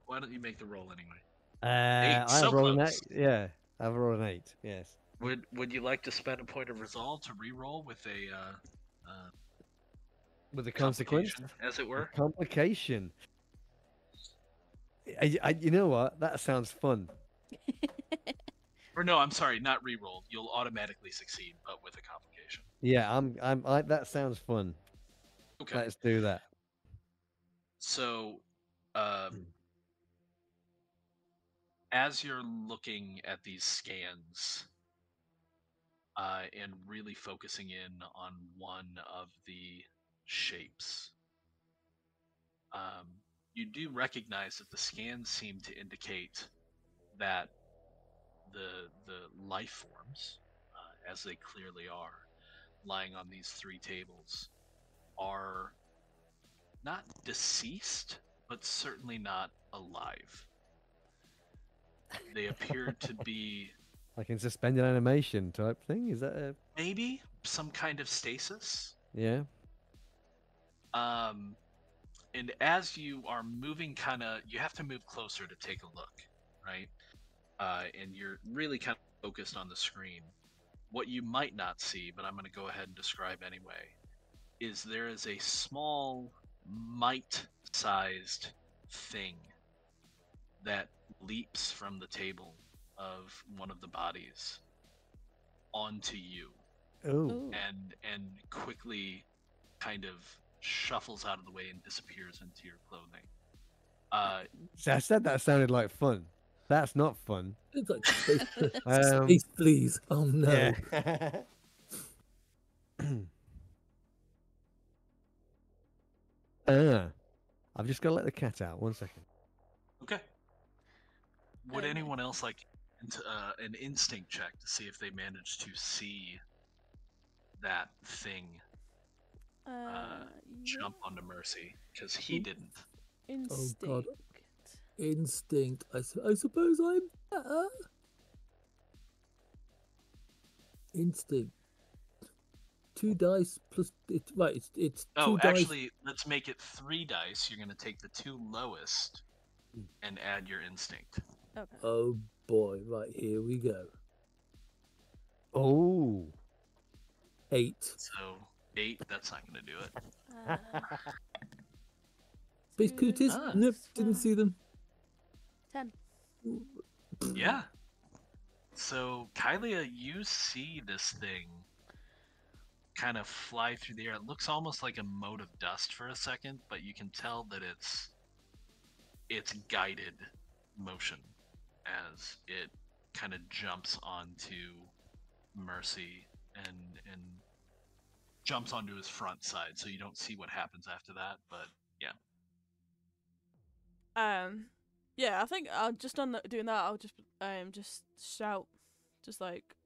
Why don't you make the roll anyway? I so have rolled an close. 8. Yeah, I've rolled an 8. Yes. Would you like to spend a point of resolve to re-roll with a With the consequence, complication, as it were? Complication. You know what? That sounds fun. Or no, I'm sorry, not re-roll. You'll automatically succeed, but with a complication. Yeah, that sounds fun. Okay. Let's do that. So, as you're looking at these scans and really focusing in on one of the shapes, you do recognize that the scans seem to indicate that the life forms, as they clearly are, lying on these 3 tables, are not deceased, but certainly not alive. They appear to be Like in suspended animation type thing. Is that a... maybe some kind of stasis. Yeah. And as you are moving, you have to move closer to take a look, right? And you're really kind of focused on the screen. What you might not see, but I'm going to go ahead and describe anyway, is there is a small mite-sized thing that leaps from the table of one of the bodies onto you. Oh. And quickly kind of shuffles out of the way and disappears into your clothing. See, I said that sounded like fun. That's not fun. It's like space, please. Oh no. Yeah. I've just got to let the cat out. 1 second. Okay. Would anyone else like an instinct check to see if they managed to see that thing jump onto Mercy? Because he didn't. Instinct. Oh god. Instinct. I suppose I'm better. Instinct. 2 dice plus right. It's 2 dice. Actually, let's make it 3 dice. You're gonna take the 2 lowest and add your instinct. Okay. Oh boy! Right, here we go. Oh. 8. So 8. That's not gonna do it. Space cooties? Nope, didn't see them. 10. Yeah. So Kylia, you see this thing kind of fly through the air. It looks almost like a mote of dust for a second, but you can tell that it's guided motion as it kind of jumps onto Mercy and jumps onto his front side. So you don't see what happens after that, but yeah. Yeah, I think I'll just doing that. I'll just shout, just like,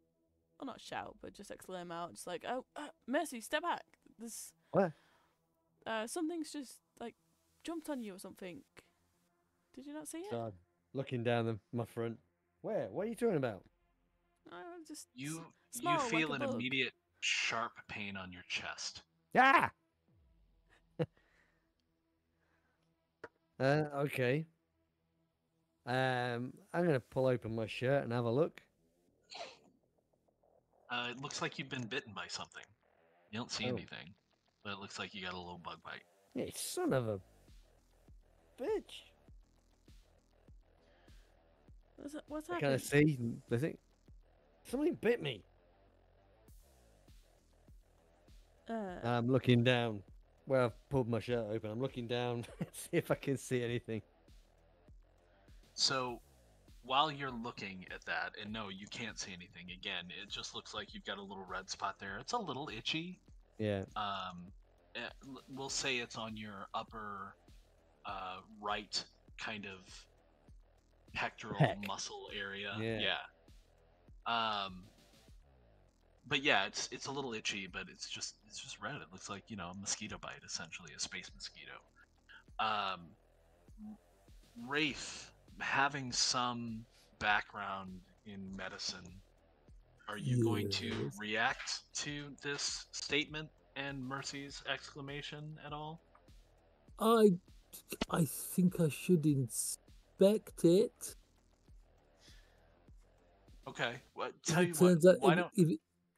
well, not shout, but just exclaim out, just like, oh, Mercy, step back. There's What? Something's just like jumped on you or something. Did you not see it? So, looking down my front. Where? What are you talking about? Just You small, feel like an a bug. immediate sharp pain on your chest. Ah. Okay. I'm gonna pull open my shirt and have a look. It looks like you've been bitten by something. You don't see Oh. anything, but it looks like you got a little bug bite. Hey, son of a bitch. What's I kind of happening? see the thing. Something bit me. I'm looking down. Well, I've pulled my shirt open. I'm looking down see if I can see anything. So while you're looking at that, and no, you can't see anything. Again, it just looks like you've got a little red spot there. It's a little itchy. Yeah. We'll say it's on your upper right kind of pectoral Pec. muscle area. Yeah. But yeah, it's a little itchy, but it's just red. It looks like, a mosquito bite, essentially, a space mosquito. Rafe, having some background in medicine, are you going to Yes. react to this statement and Mercy's exclamation at all? I think I should inspect it. Okay. Well, If tell it you what. turns out, Why don't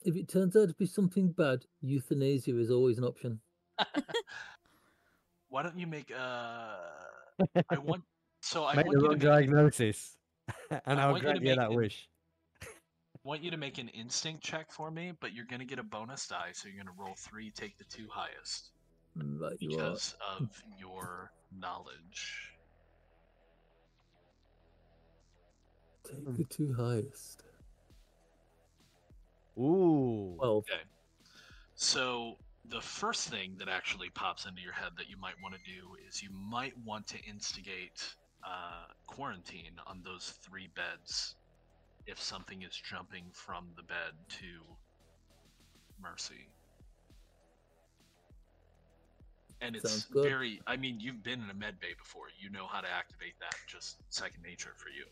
if it turns out to be something bad, euthanasia is always an option. why don't you make I want Make the you to wrong make diagnosis, and I I'll want you to grant you make that an wish. want you to make an instinct check for me, but you're gonna get a bonus die, so you're gonna roll 3, take the 2 highest Right, you are. because of your knowledge. Take the 2 highest. Ooh. 12. Okay. So the first thing that actually pops into your head that you might want to do is you might want to instigate quarantine on those 3 beds if something is jumping from the bed to Mercy. And it's Sounds good. very, I mean, you've been in a med bay before. You know how to activate that, just second nature for you.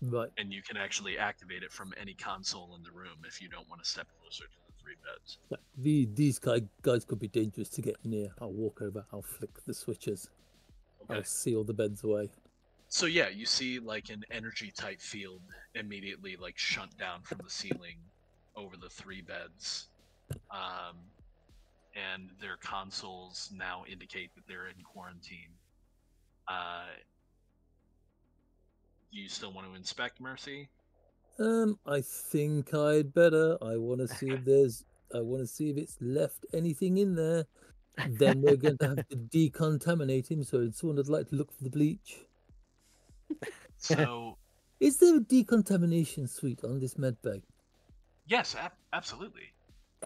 Right. And you can actually activate it from any console in the room if you don't want to step closer to the 3 beds. Yeah, these guys could be dangerous to get near. I'll walk over, I'll flick the switches. Okay. I'll seal the beds away. So yeah, you see like an energy type field immediately like shunt down from the ceiling over the 3 beds. And their consoles now indicate that they're in quarantine. Do you still want to inspect Mercy? I think I'd better. I want to see if it's left anything in there. Then we're going to have to decontaminate him. So someone would like to look for the bleach. So Is there a decontamination suite on this med bay? yes, absolutely.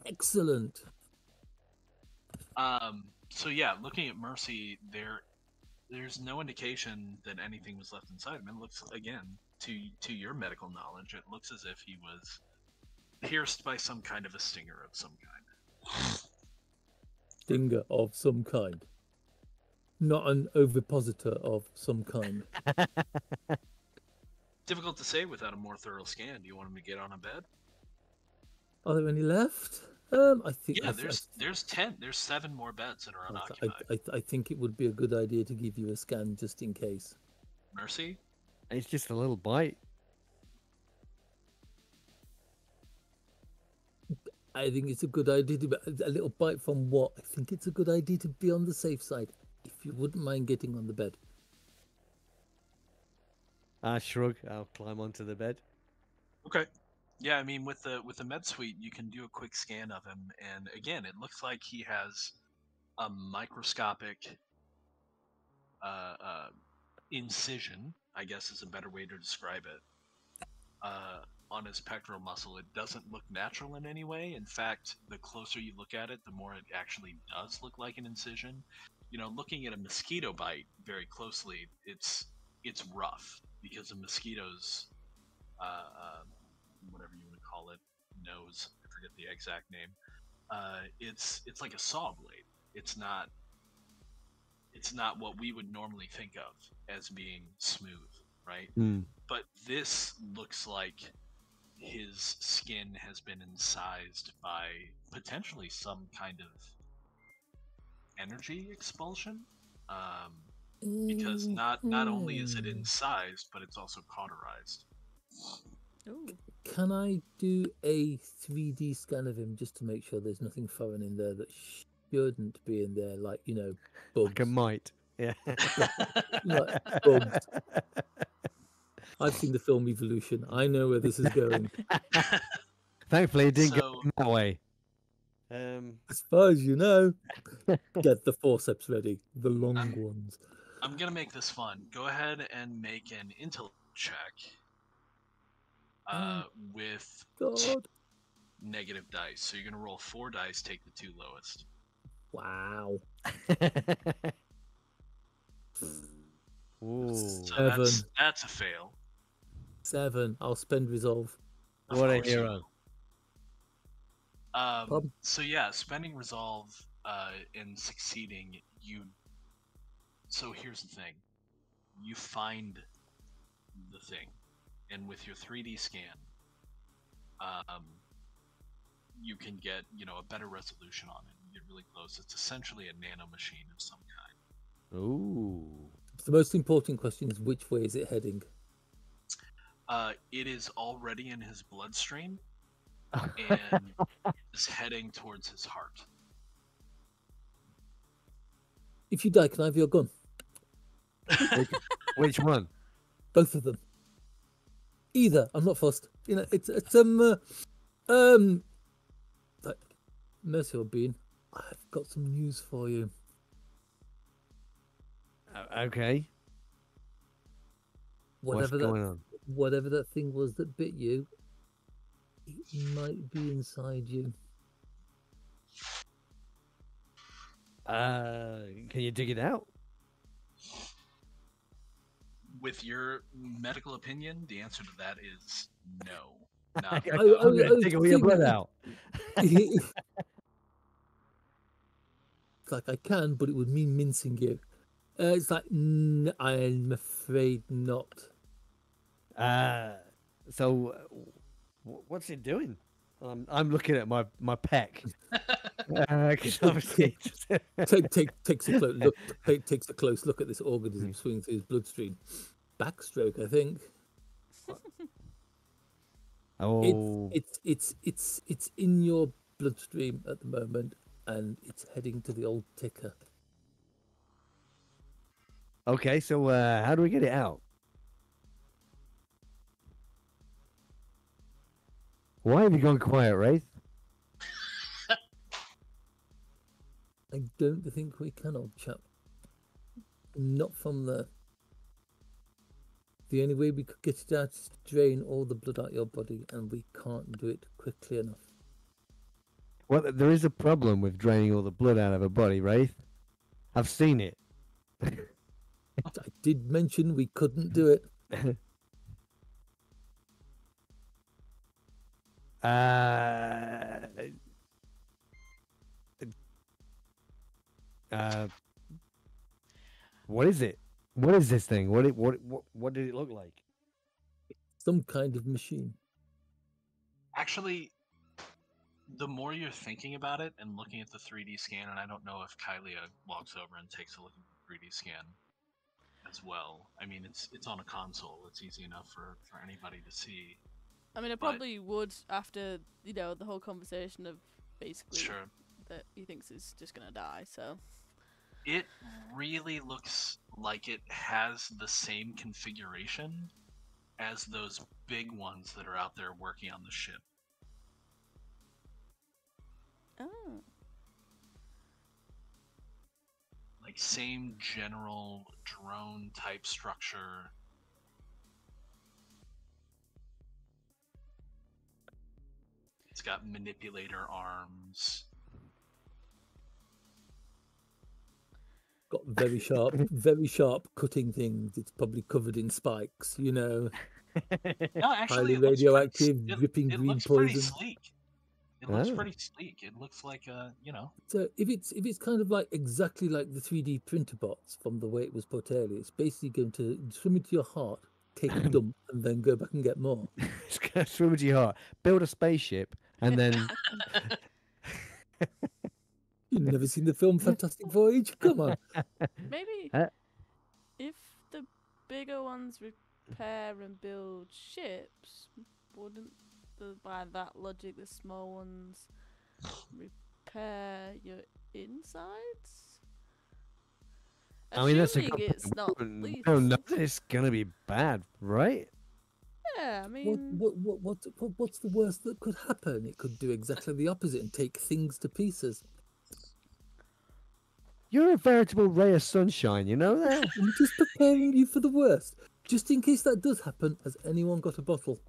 Excellent. So yeah, looking at Mercy, there's no indication that anything was left inside him. It looks, again, to your medical knowledge, it looks as if he was pierced by some kind of a stinger of some kind. Stinger of some kind. Not an ovipositor of some kind. Difficult to say without a more thorough scan. Do you want him to get on a bed? Are there any left? I think. Yeah, there's 7 more beds that are unoccupied. I think it would be a good idea to give you a scan just in case. Mercy? It's just a little bite. I think it's a good idea to be a little bite from what? I think it's a good idea to be on the safe side. If you wouldn't mind getting on the bed. I shrug. I'll climb onto the bed. Okay. Yeah, I mean, with the med suite, you can do a quick scan of him, and again, it looks like he has a microscopic incision, I guess is a better way to describe it, on his pectoral muscle. It doesn't look natural in any way. In fact, the closer you look at it, the more it actually does look like an incision. Looking at a mosquito bite very closely, it's rough because a mosquito's whatever you want to call it, nose, I forget the exact name. It's like a saw blade. It's not what we would normally think of as being smooth, right? But this looks like his skin has been incised by potentially some kind of energy expulsion. Because not only is it incised, but it's also cauterized. Ooh. Can I do a 3D scan of him just to make sure there's nothing foreign in there that shouldn't be in there, like, you know, bugs? Like a mite. Yeah. Like bugs. I've seen the film Evolution. I know where this is going. Thankfully, it didn't So- go that way. As far as you know, get the forceps ready, the long ones. I'm gonna make this fun. Go ahead and make an intellect check. With God. negative dice. So you're gonna roll 4 dice, take the 2 lowest. Wow. Ooh, So that's a fail. 7. I'll spend resolve. Of what a course you hero! will. So yeah, spending resolve and succeeding, so here's the thing. You find the thing, and with your 3D scan, you can get, a better resolution on it. You get really close. It's essentially a nano machine of some kind. Ooh. The most important question is, which way is it heading? It is already in his bloodstream and is heading towards his heart. If you die, can I have your gun? Which one? Both of them. Either. I'm not fussed. It's like, Mercy or Bean, I've got some news for you. Okay. What's going on? Whatever that thing was that bit you, it might be inside you. Can you dig it out? With your medical opinion, the answer to that is no. Not I'm I gonna was dig all your blood thinking- out. It's like, I can, but it would mean mincing you. It's like, I'm afraid not. So what's it doing? I'm looking at my pec. 'Cause obviously Takes a close look at this organism swinging through his bloodstream. Backstroke, I think. Oh, It's in your bloodstream at the moment, and it's heading to the old ticker. okay. So how do we get it out? Why have you gone quiet, Wraith? I don't think we can, old chap. Not from there. The only way we could get it out is to drain all the blood out your body, and we can't do it quickly enough. Well, there is a problem with draining all the blood out of a body, Wraith. I've seen it. I did mention we couldn't do it. What is it? What is this thing? What did it look like? Some kind of machine. Actually, the more you're thinking about it and looking at the 3D scan, and I don't know if Kylia walks over and takes a look at the 3D scan as well. I mean, it's on a console. It's easy enough for anybody to see. I mean, it probably would after, the whole conversation of basically Sure. that he thinks is just going to die, so. It really looks like it has the same configuration as those big ones that are out there working on the ship. Oh. Like, same general drone type structure. It's got manipulator arms. Got very sharp cutting things. It's probably covered in spikes, No, actually, highly it looks radioactive, pretty, dripping it green looks pretty poison. sleek. It looks Oh. pretty sleek. It looks like So if it's kind of like exactly like the 3D printer bots from the way it was put earlier, it's basically going to swim into your heart, take a dump, and then go back and get more. It's gonna swim into your heart, build a spaceship, and then You've never seen the film Fantastic Voyage? Come on. Maybe Huh? if the bigger ones repair and build ships, wouldn't by that logic the small ones repair your insides? I mean, that's a Assuming good it's point. not We don't know lethal. that it's gonna be bad, right? Yeah, I mean, What's the worst that could happen? It could do exactly the opposite and take things to pieces. You're a veritable ray of sunshine, you know that? I'm just preparing you for the worst. Just in case that does happen, has anyone got a bottle?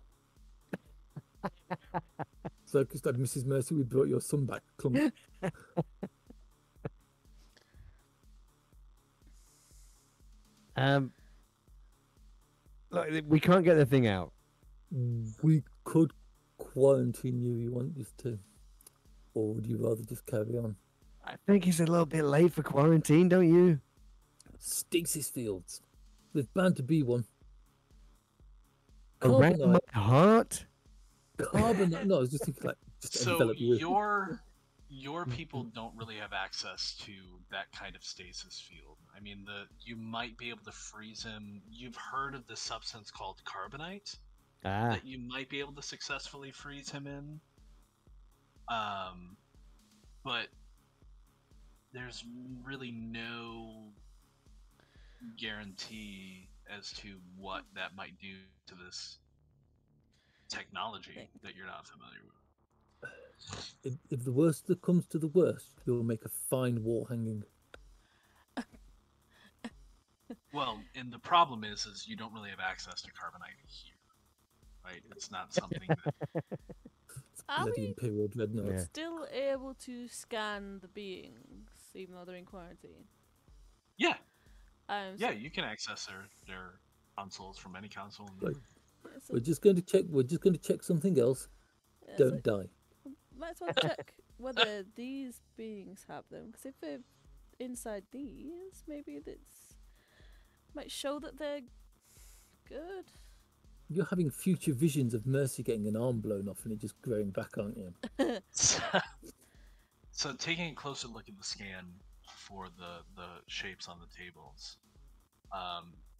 So, Mrs. Mercy, we brought your son back. Clunk. Look, we can't get the thing out. We could quarantine you. You want us to, or would you rather just carry on? I think it's a little bit late for quarantine, don't you? Stasis fields. There's bound to be one. Around my Carbonite. heart? Carbonite. No, I was just thinking like just So envelop you. your people don't really have access to that kind of stasis field. I mean, you might be able to freeze him. You've heard of the substance called carbonite Ah, that you might be able to successfully freeze him in. But there's really no guarantee as to what that might do to this technology that you're not familiar with. If the worst that comes to the worst, you'll make a fine wall hanging. Well, and the problem is you don't really have access to carbonite here, right? It's not something that. are Bloody we Imperial Dreadnoughts. Yeah. still able to scan the beings, even though they're in quarantine? Yeah, So, yeah, you can access their consoles from any console. In the Right. room. so, We're just going to check. We're just going to check something else. yeah, Don't die. might as well check whether these beings have them, because if they're inside these, maybe that's might show that they're good. You're having future visions of Mercy getting an arm blown off and it just growing back, aren't you? So taking a closer look at the scan for the shapes on the tables,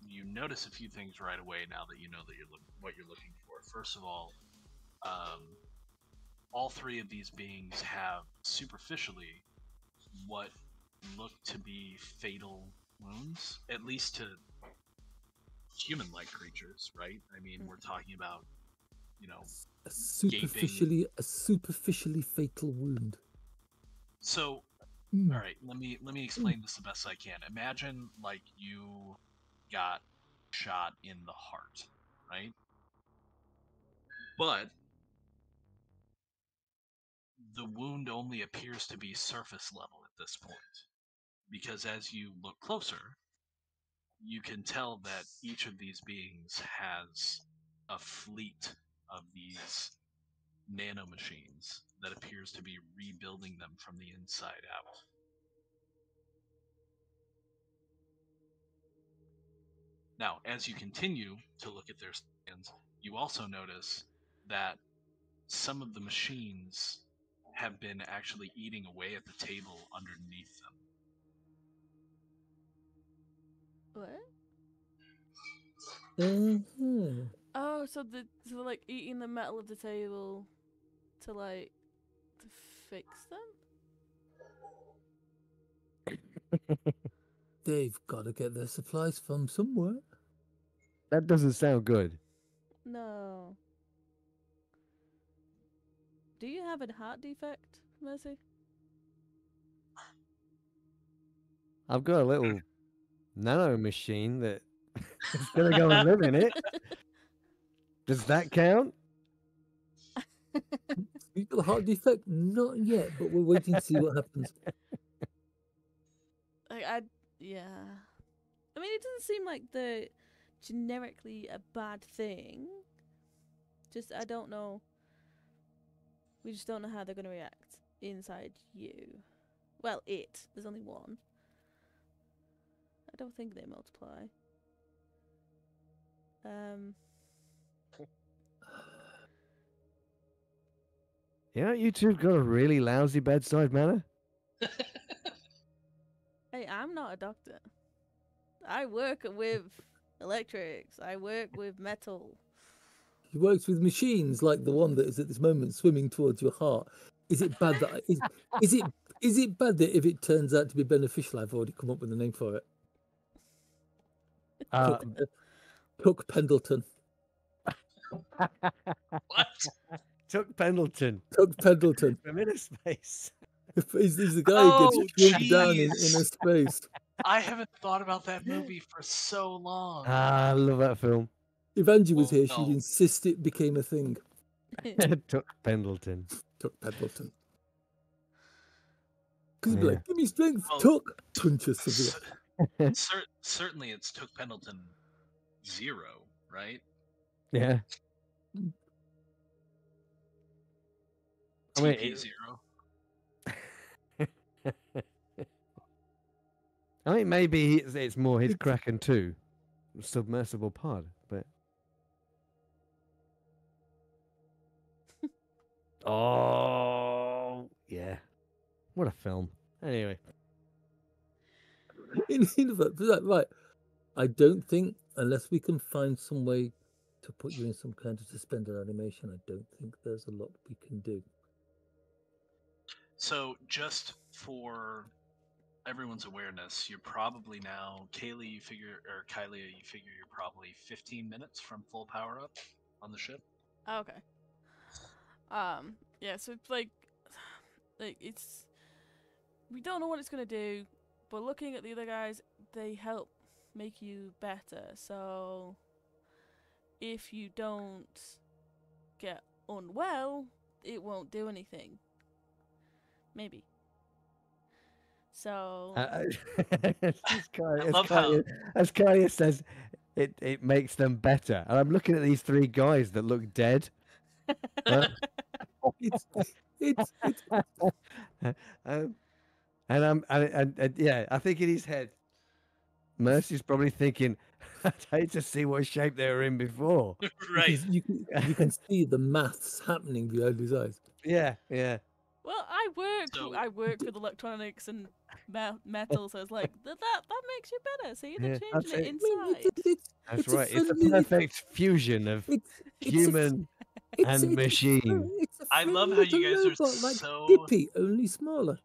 you notice a few things right away now that you know that what you're looking for. First of all three of these beings have superficially what look to be fatal wounds, at least to human-like creatures, right? I mean, we're talking about, A superficially fatal wound. So, all right, let me explain this the best I can. Imagine like you got shot in the heart, right? But the wound only appears to be surface level at this point, because as you look closer, you can tell that each of these beings has a fleet of these nanomachines that appears to be rebuilding them from the inside out. Now, as you continue to look at their scans, you also notice that some of the machines have been actually eating away at the table underneath them. What? Uh-huh. Oh, so they're like eating the metal of the table to fix them? They've got to get their supplies from somewhere. that doesn't sound good. No. Do you have a heart defect, Mercy? I've got a little nano machine that is gonna go and live in it. Does that count? You've got a heart defect? Not yet, but we're waiting to see what happens. Yeah. I mean, it doesn't seem like they're generically a bad thing. Just, I don't know. We just don't know how they're going to react inside you. Well, there's only one. I don't think they multiply. Yeah, you two've got a really lousy bedside manner. Hey, I'm not a doctor. I work with electrics. I work with metal. He works with machines like the one that is at this moment swimming towards your heart. Is it bad that is it bad that if it turns out to be beneficial, I've already come up with a name for it. Tuck Pendleton. What? Tuck Pendleton Tuck Pendleton. from inner space. He's the guy who gets Oh, shrunk down in jeez. inner space. I haven't thought about that movie for so long. I love that film. If Angie was here, Well, she'd insist it became a thing. Tuck Pendleton. Tuck Pendleton. Because he'd be Yeah. like, give me strength, Well, Tuck. Punches severe. certainly it's Took Pendleton 0, right? Yeah. I mean, TP0. I think maybe it's more his Kraken 2 submersible pod, but oh yeah, what a film. Anyway, Right. I don't think, unless we can find some way to put you in some kind of suspended animation, I don't think there's a lot we can do. So just for everyone's awareness, you're probably now, Kylie, you figure you're probably 15 minutes from full power up on the ship. Okay. Yeah, so it's like it's, we don't know what it's gonna do, but looking at the other guys, they help make you better. So if you don't get unwell, it won't do anything. Maybe. So as how- Kaya says, it makes them better, and I'm looking at these three guys that look dead. It's And yeah, I think in his head, Mercy's probably thinking, I'd hate to see what shape they were in before. Right. You can see the maths happening behind his eyes. Yeah, yeah. well, So- I work with electronics and metal, so it's like that makes you better. So you're Yeah, changing that's it it. inside. That's It's a right. It's a friendly- perfect fusion of human and machine. I love how you guys are robot, like so- Dippy, only smaller.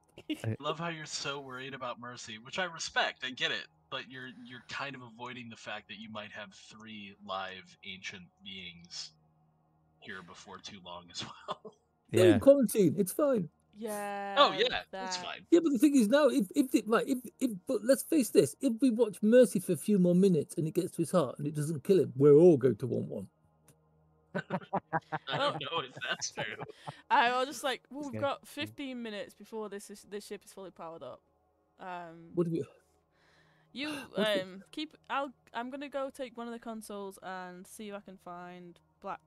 I love how you're so worried about Mercy, which I respect. I get it, but you're kind of avoiding the fact that you might have 3 live ancient beings here before too long as well. They're Yeah. in quarantine. It's fine. Yeah. Oh yeah, that's that. fine. Yeah, but the thing is now, but let's face this: if we watch Mercy for a few more minutes and it gets to his heart and it doesn't kill him, we're all going to want one. I don't know if that's true. I was just like, well, we've Okay. got 15 minutes before this ship is fully powered up. What do we? You What's keep. I'm gonna go take one of the consoles and see if I can find black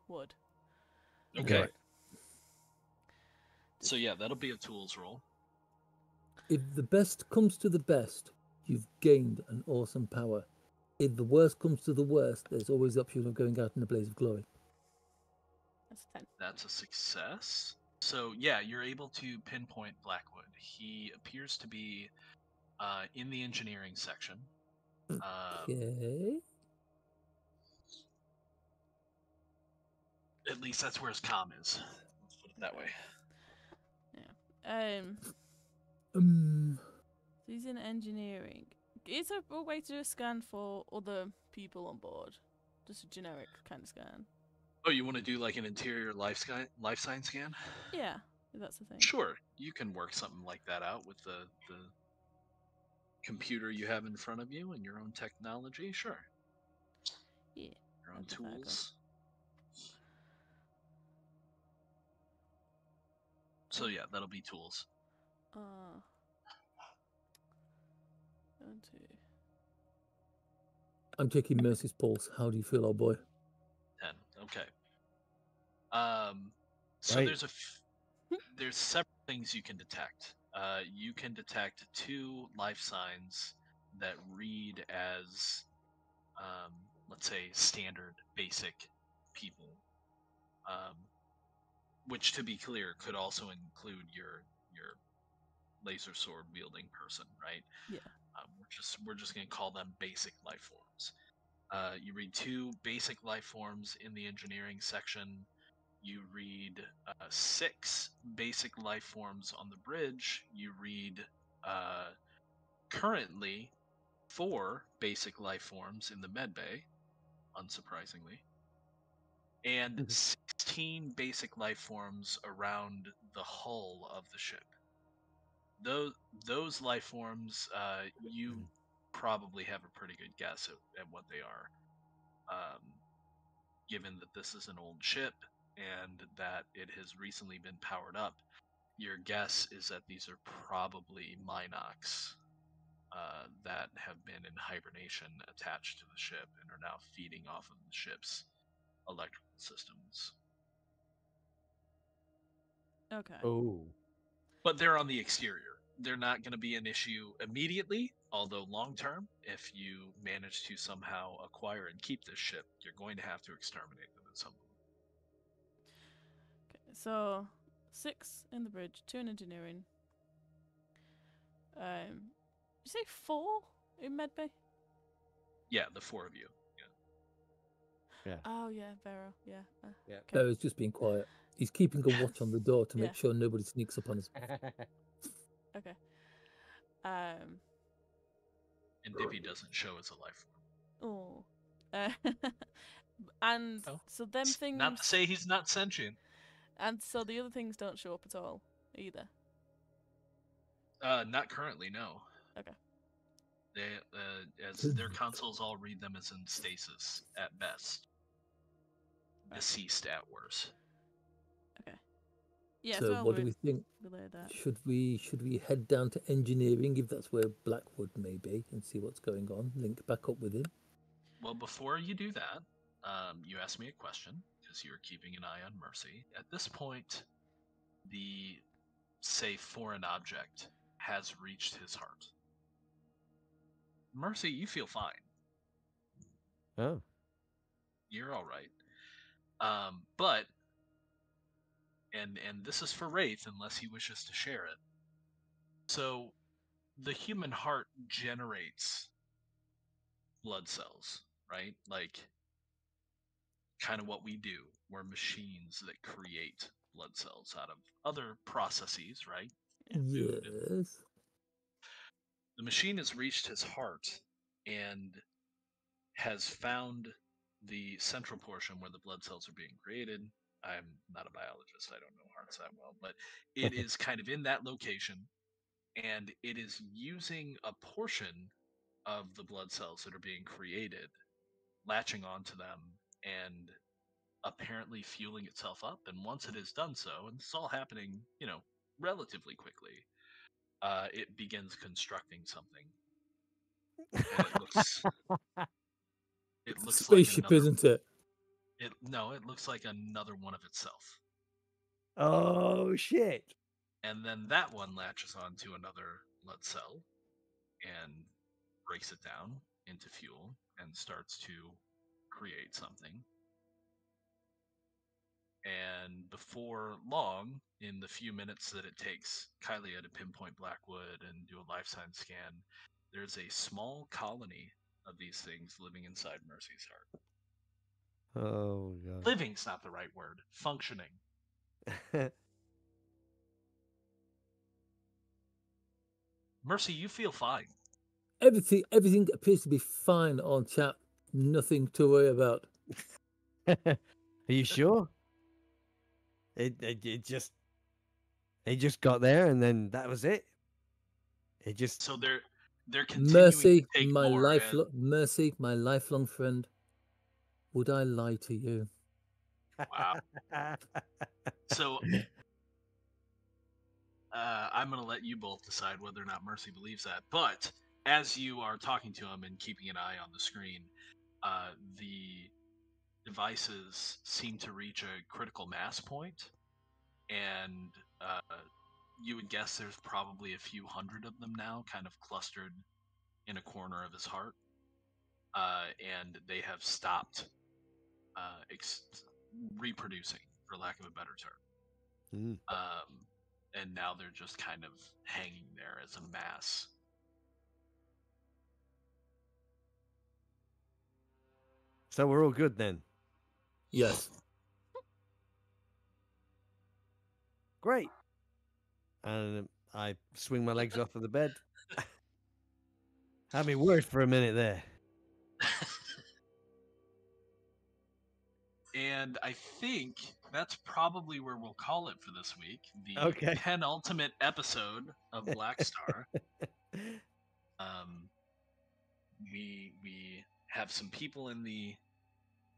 wood. Okay. Right. So yeah, that'll be a tools roll. If the best comes to the best, you've gained an awesome power. If the worst comes to the worst, there's always the option of going out in a blaze of glory. That's a 10. That's a success. So yeah, you're able to pinpoint Blackwood. He appears to be in the engineering section. Okay. At least that's where his comm is. Let's put it that way. Um. So he's in engineering. Is there a way to do a scan for other people on board? Just a generic kind of scan. Oh, you want to do like an interior life sign scan? Yeah, if that's the thing. Sure, you can work something like that out with the computer you have in front of you and your own technology. Sure. Yeah. Your own I'll do that, go. tools. So yeah, that'll be tools. 1, 2. I'm taking Mercy's pulse. How do you feel, old boy? 10. Okay. So Right. there's several things you can detect. You can detect 2 life signs that read as, let's say, standard basic people. Which, to be clear, could also include your laser sword wielding person, right? Yeah. We're just gonna call them basic life forms. You read 2 basic life forms in the engineering section. You read 6 basic life forms on the bridge. You read currently 4 basic life forms in the medbay, unsurprisingly, and 16 basic life forms around the hull of the ship. Those life forms, you probably have a pretty good guess at what they are, given that this is an old ship and that it has recently been powered up. Your guess is that these are probably Minox that have been in hibernation attached to the ship and are now feeding off of the ship's electrical systems. Okay. Oh. But they're on the exterior. They're not going to be an issue immediately, although long term, if you manage to somehow acquire and keep this ship, you're going to have to exterminate them at some point. Okay. So 6 in the bridge, 2 in engineering. You say 4 in medbay? Yeah, the 4 of you. Oh yeah, Vero. Yeah. Yeah. Okay. Bero's just being quiet. He's keeping a watch on the door to make Yeah. sure nobody sneaks up on us. Okay. And Dippy doesn't show as a life form. Oh. And Oh. so them things. Not to say he's not sentient. And so the other things don't show up at all either. Not currently, no. Okay. They, as their consoles all read them as in stasis at best, deceased at worst. Okay. Yeah. So I'll what do we think? relay that. Should we head down to engineering if that's where Blackwood may be and see what's going on? Link back up with him. Well, before you do that, you asked me a question because you were keeping an eye on Mercy. At this point, the, say, foreign object has reached his heart. Mercy, you feel fine. Oh. You're all right. But, and this is for Wraith, unless he wishes to share it. So, the human heart generates blood cells, right? Like, kind of what we do. We're machines that create blood cells out of other processes, right? Food. Yes. The machine has reached his heart and has found the central portion where the blood cells are being created. I'm not a biologist, I don't know hearts that well, but it is kind of in that location, and it is using a portion of the blood cells that are being created, latching onto them, and apparently fueling itself up. And once it has done so, and it's all happening, relatively quickly, it begins constructing something. And it looks Spaceship, like another, isn't it? it looks like another one of itself. Oh shit. And then that one latches onto another blood cell and breaks it down into fuel and starts to create something. And before long, in the few minutes that it takes Kylia to pinpoint Blackwood and do a life sign scan, there's a small colony of these things living inside Mercy's heart. Oh god. Living's not the right word. Functioning. Mercy, you feel fine. Everything appears to be fine on chat. Nothing to worry about. Are you sure? It just got there and then that was it. It just So they're continuing Mercy, to take my more. Mercy, my lifelong friend. Would I lie to you? Wow. So I'm going to let you both decide whether or not Mercy believes that. But as you are talking to him and keeping an eye on the screen, the devices seem to reach a critical mass point, and you would guess there's probably a few hundred of them now, kind of clustered in a corner of his heart, and they have stopped reproducing, for lack of a better term. And now they're just kind of hanging there as a mass. So we're all good then. Yes. Great. And I swing my legs off of the bed. Had me worried for a minute there. And I think that's probably where we'll call it for this week. The Okay. penultimate episode of Black Star. We have some people in the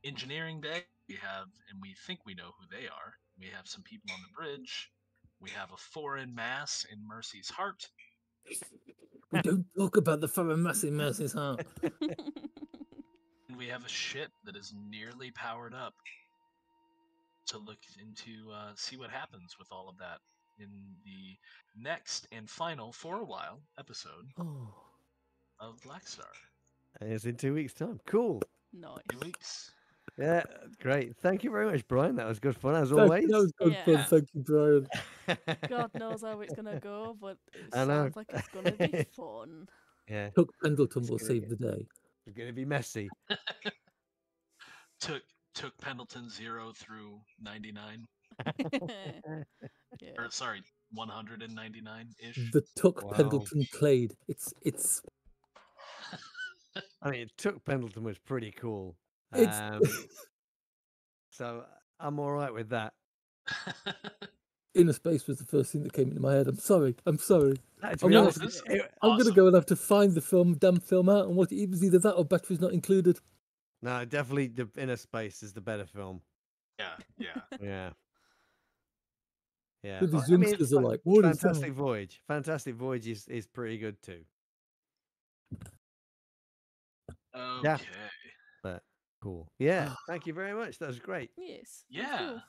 engineering bay. We think we know who they are. We have some people on the bridge. We have a foreign mass in Mercy's heart. We don't talk about the foreign mass in Mercy's heart. And we have a ship that is nearly powered up to look into, see what happens with all of that in the next and final, for a while, episode of Black Star. And it's in 2 weeks' time. Cool. Nice. 2 weeks. Yeah, great. Thank you very much, Brian. That was good fun as That always. was good Yeah. fun. Thank you, Brian. God knows how it's gonna go, but it I know. sounds like it's gonna be fun. Yeah, Hook Pendleton will It's save gonna the day. it's going to be messy. Took Pendleton 0 through 99. Yeah. Or sorry, 199-ish. The Tuck Wow. Pendleton Clade. It's I mean, Took Pendleton was pretty cool. It's- So I'm all right with that. Inner Space was the first thing that came into my head. I'm sorry. To I'm be gonna- honest, This- I'm Awesome. gonna go and have to find the damn film out and watch it. It was either that or Batteries Not Included. no, definitely the Inner Space is the better film. Yeah. Yeah. Yeah. But the I mean, youngsters are like, what is Fantastic that? Voyage. Fantastic Voyage is pretty good too. Okay. But cool. Yeah. Thank you very much. That was great. Yes. that's Yeah. cool.